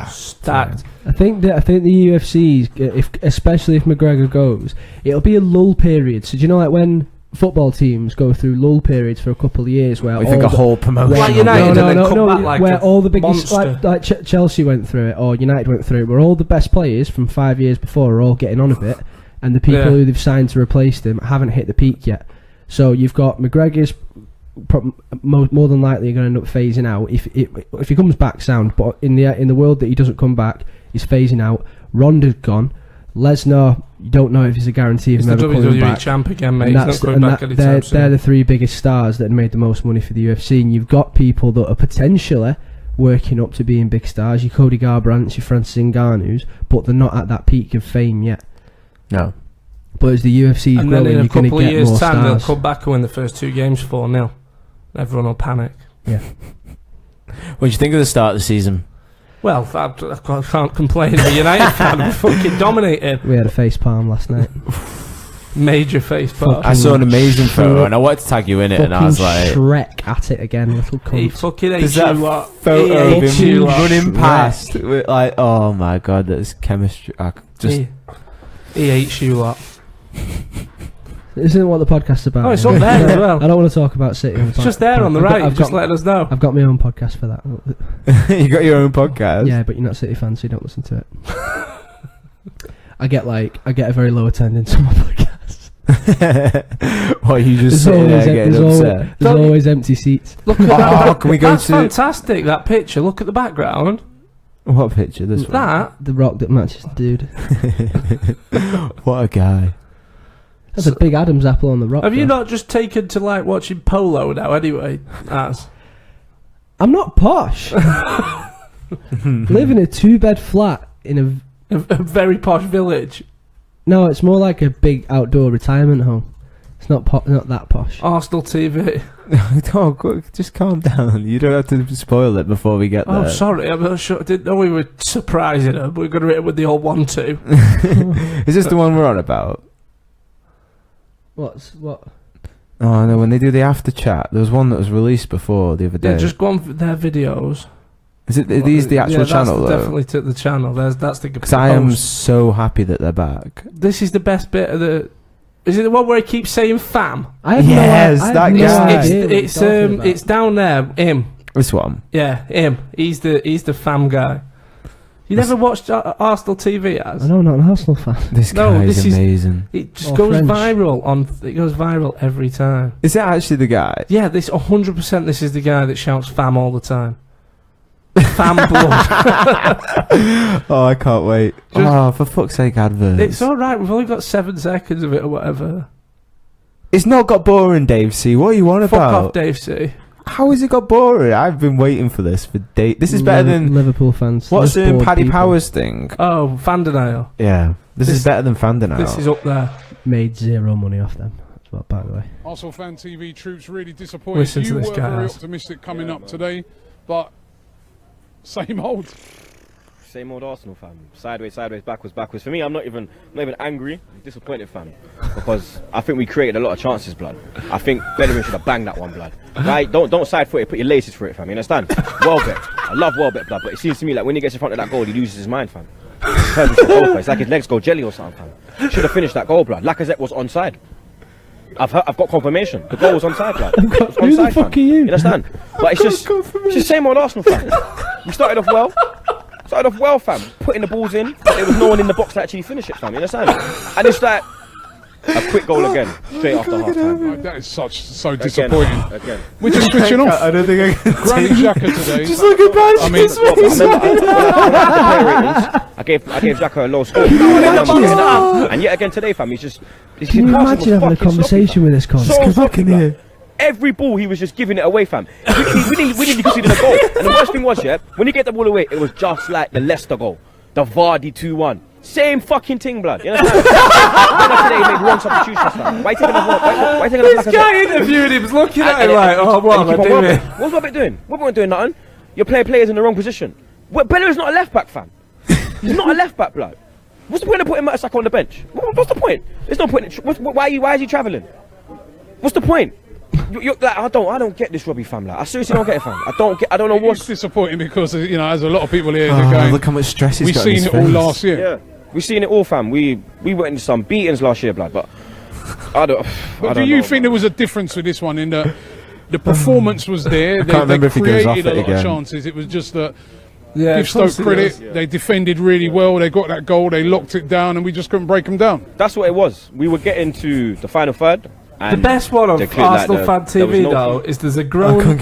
stacked. I think the UFC's, especially if McGregor goes, it'll be a lull period. So do you know, like when football teams go through lull periods for a couple of years, where We think a whole promotion. Like United, and then come back like where a all the biggest, monster. like Chelsea went through it, or United went through it, where all the best players from 5 years before are all getting on a bit, and the people who they've signed to replace them haven't hit the peak yet. So you've got McGregor's more than likely going to end up phasing out if he comes back sound, but in the world that he doesn't come back, he's phasing out. Ronda's gone. Lesnar, you don't know if it's a guarantee of He's him the ever coming WWE back. champ again, mate. And He's not coming back anytime they're soon. the three biggest stars that made the most money for the UFC, and you've got people that are potentially working up to being big stars. Your Cody Garbrandts, your Francis Ngannou's, but they're not at that peak of fame yet. No. But as the UFC's And growing, then in you're a going to couple of get years' more time, they'll stars. come back and win the first 2 games 4-0. Everyone will panic. What do you think of the start of the season? Well, I can't complain. The United fan were fucking dominated. We had a face palm last night. Major face palm. I saw an amazing photo, and I wanted to tag you in it, and I was like, Shrek at it again, little He cunt. fucking "There's hates you that lot. photo He of hates him you lot. running past, with, like, oh my god, that's chemistry." He hates you lot. This isn't what the podcast's about. Oh, it's up there as well. I don't want to talk about City. It's just there on the right. Just letting us know. I've got my own podcast for that. You got your own podcast. Yeah, but you're not City fans, so you don't listen to it. I get a very low attendance on my podcast. What, you just sitting there getting upset? There's always empty seats. Look at that. Can we go That's to fantastic, that picture. Look at the background. what picture? This one. That. The rock that matches the dude. What a guy. That's a big Adam's apple on the rock. Have you though. not just taken to like watching polo now anyway? As I'm not posh. Live in a 2-bed flat in a very posh village. No, it's more like a big outdoor retirement home. It's not not that posh. Arsenal TV. Oh, just calm down. You don't have to spoil it before we get there. Oh, sorry. I'm not sure. I didn't know we were surprising her. We're going to hit it with the old 1-2. Is this the one we're on about? What? Oh no, when they do the after chat, there was one that was released before the other day. Yeah, just go on for their videos. Is it? Are these the actual channel though? Definitely to the channel. That's the. Because I am so happy that they're back. This is the best bit of the. Is it the one where he keeps saying "fam"? That guy. It's down there. Him. This one. Yeah, him. He's the fam guy. You never watched Arsenal TV, as? I know, not an Arsenal fan. This guy is amazing. It just goes viral It goes viral every time. Is that actually the guy? Yeah, this 100%. This is the guy that shouts "fam" all the time. Fam blood. Oh, I can't wait. For fuck's sake, adverts. It's alright, we've only got 7 seconds of it or whatever. It's not got boring, Dave C. What are you on Fuck about? off, Dave C. How has it got boring? I've been waiting for this for days. This is better than Liverpool fans. what's in Paddy Power's thing? Oh, fan denial. Yeah, this is better than fan denial. This is up there. Made 0 money off them. That's what, by the way. Arsenal Fan TV troops really disappointed. Listen to You this were guy, very Az. optimistic coming up today, but same old. Same old Arsenal fan. Sideways, backwards. For me, I'm not even angry. I'm disappointed, fam. Because I think we created a lot of chances, blood. I think Bellerin should have banged that one, blood. Right? Don't side foot it. Put your laces for it, fam. You understand? Welbeck. I love Welbeck, blood. But it seems to me like when he gets in front of that goal, he loses his mind, fam. It's like his legs go jelly or something, fam. Should have finished that goal, blood. Lacazette was onside. I've got confirmation. The goal was onside, blood. Who the fuck are you? You understand? But it's just the same old Arsenal, fam. We started off well, fam. Putting the balls in, but there was no one in the box to actually finish it, fam. You understand? And it's like a quick goal again, straight after half time. That is so disappointing. Again. We're just switching off. I don't think I can. Granit Xhaka today. Just look at Badge. I mean, I gave Xhaka a low score. And yet again today, fam, he's Can you imagine having a conversation with this cunt? So fucking here. Every ball he was just giving it away, fam. We didn't concede a goal. And the worst thing was, yeah, when he get the ball away, it was just like the Leicester goal, the Vardy 2-1. Same fucking thing, blood. You understand? Today he made wrong substitutions, fam. Why taking why taking This guy interviewed him, was looking at him like, oh, what am I doing? What's Welbeck doing? Welbeck doing nothing. You're playing players in the wrong position. Bellerin's not a left back, fam. He's not a left back, blood. What's the point of putting Mertesacker on the bench? What's the point? There's no point. Why is he travelling? What's the point? You're like, I don't get this Robbie, fam. Like, I seriously don't get it, fam. I don't know what's it's disappointing because as a lot of people here are going. Look how much stress he's We've got in seen his it all face. last year. Yeah, we've seen it all, fam. We went into some beatings last year, blood. But I don't. But do you think there was a difference with this one in that the performance was there? They remember if he goes off created it a lot again. of chances. It was just that. Yeah, Give Stoke credit. They defended really well. They got that goal. They locked it down, and we just couldn't break them down. That's what it was. We were getting to the final third. The best one on Arsenal Fan TV though is there's a grown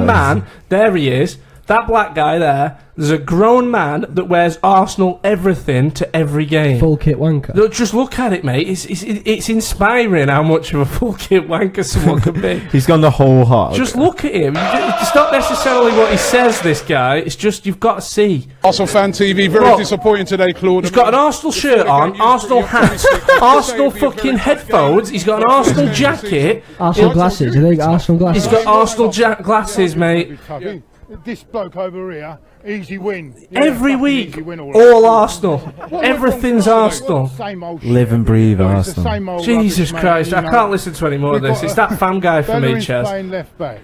man. There he is. That black guy there. There's a grown man that wears Arsenal everything to every game. Full kit wanker. Look, just look at it, mate. It's inspiring how much of a full kit wanker someone can be. He's gone the whole hog. Just look at him. It's not necessarily what he says, this guy. It's just you've got to see. Arsenal Fan TV, very disappointing today, Claude. He's got an Arsenal shirt on, Arsenal hat, Arsenal fucking headphones. He's got an Arsenal jacket. Arsenal glasses. I think Arsenal glasses. He's got Arsenal glasses, mate. This bloke over here, easy win. Every week, all Arsenal. Everything's Arsenal. Live and breathe Arsenal. Jesus Christ, I can't listen to any more of this. It's that fam guy for me, Ches.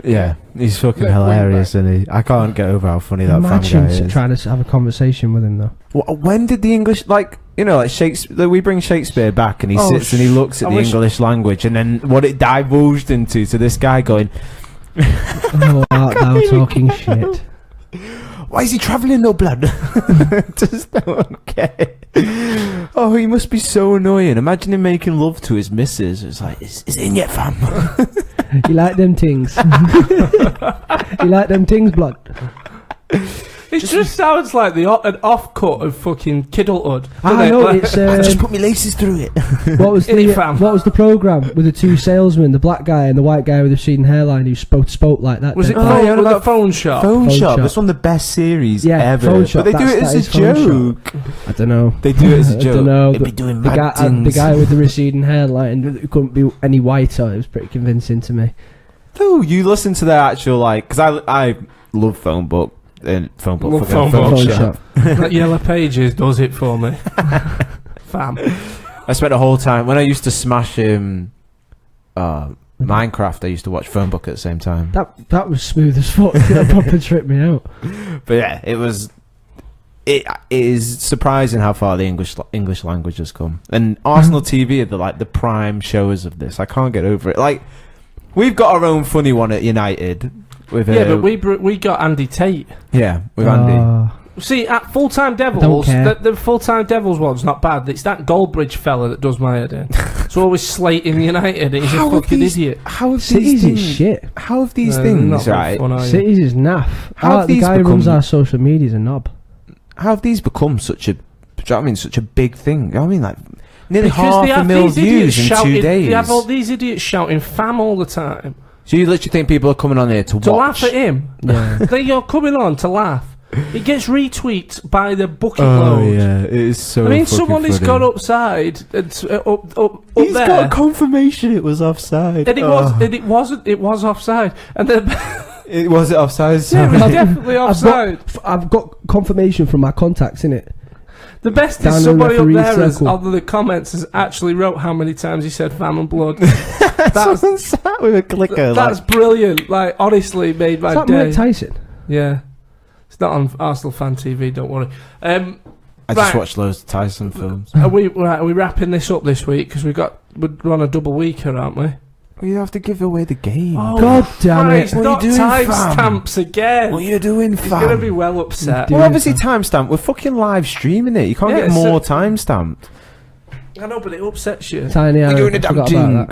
Yeah, he's fucking hilarious, isn't he? I can't get over how funny that fan guy Imagine is. trying to have a conversation with him though. When did the English, like Shakespeare, we bring Shakespeare back and he sits and he looks at the English language and then what it divulged into to this guy going, Oh, art thou talking shit? why is he travelling, no blood? Just don't get it. Oh, he must be so annoying. Imagine him making love to his missus. It's like, is it in yet, fam? You like them things? You like them things, blood? It just sounds like an off-cut of fucking Kiddlehood. I know, it's... I just put my laces through it. What was the programme with the two salesmen, the black guy and the white guy with the receding hairline who spoke like that? Was it the Phone Shop? Phone Shop. That's one of the best series ever. Phone Shop, but they do it as a joke. I don't know. They do it as a joke. I don't know. They'd be doing the mad things. The guy with the receding hairline who couldn't be any whiter. It was pretty convincing to me. No, you listen to their actual, like... Because I love Phone Book. Phone Shop. That Yellow Pages does it for me. Fam. I spent the whole time when I used to smash Minecraft. I used to watch Phone Book at the same time. That was smooth as fuck. That proper tripped me out. But yeah, it was. It is surprising how far the English language has come. And Arsenal TV are the prime showers of this. I can't get over it. Like, we've got our own funny one at United. With, but we got Andy Tate. Yeah, with Andy. See, at Full Time Devils, the Full Time Devils one's not bad. It's that Goldbridge fella that does my head in. It's always slating United. He's a fucking idiot. How have Cities is shit. How have these things, right? Cities is naff. The guy who runs our social media is a knob. How have these become such a... Do you know what I mean? Such a big thing. You know what I mean? Like, nearly because 500,000 views in 2 days. They have all these idiots shouting "fam" all the time. So you literally think people are coming on here to watch? laugh at him. Yeah. You're coming on to laugh. It gets retweets by the bucket load. Oh yeah, it is so. I mean, someone has gone upside and up He's there. got confirmation it was offside. And it wasn't. It was offside. And then it was offside. Yeah, it was definitely offside. I've got confirmation from my contacts in it. The best is somebody up there under the comments has actually wrote how many times he said "fam" and "blood." Someone sat with a clicker. That's brilliant. Like, honestly, made my day. Mike Tyson? Yeah. It's not on Arsenal Fan TV, don't worry. I just watched loads of Tyson films. Are we wrapping this up this week? Because we're on a double weeker, aren't we? Well, you have to give away the game. Oh, God damn it. What are you doing, timestamps again. What are you doing, fam? You're going to be well upset. Well, obviously timestamp. We're fucking live streaming it. You can't get more timestamped. I know, but it upsets you. Tiny, we're doing a damn thing.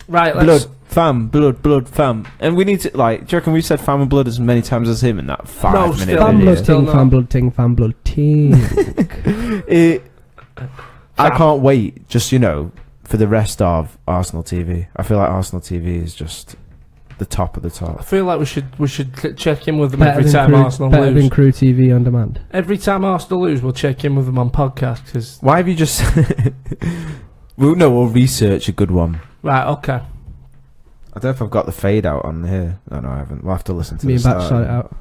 Right, let's... Blood, fam. And we need to, like, do you reckon we've said fam and blood as many times as him in that 5 minute video? Fam blood ting, fam blood ting. I can't wait, just, for the rest of Arsenal TV. I feel like Arsenal TV is just the top of the top. I feel like we should check in with them every time Arsenal lose. Better than Crew TV on demand. Every time Arsenal lose, we'll check in with them on podcast. Cause why have you just... we'll research a good one. Right, okay. I don't know if I've got the fade out on here. No, I haven't. We'll have to listen to Me this. and Batch sort it out.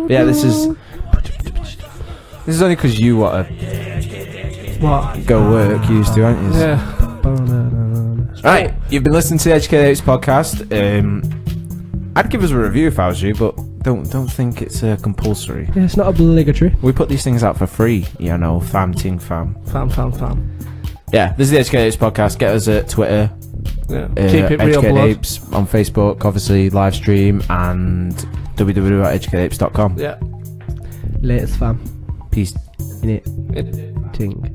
Yeah, this is only because you want to go work, used to, aren't you? Yeah. Right, you've been listening to the HK8's podcast. I'd give us a review if I was you, but don't think it's compulsory. Yeah, it's not obligatory. We put these things out for free, fam ting fam. Fam. Yeah, this is the HK8's podcast. Get us at Twitter. Yeah. Keep it real, blood. Apes on Facebook, obviously live stream, and www.hkapes.com. Yeah. Latest fam. Peace. In it. Ting.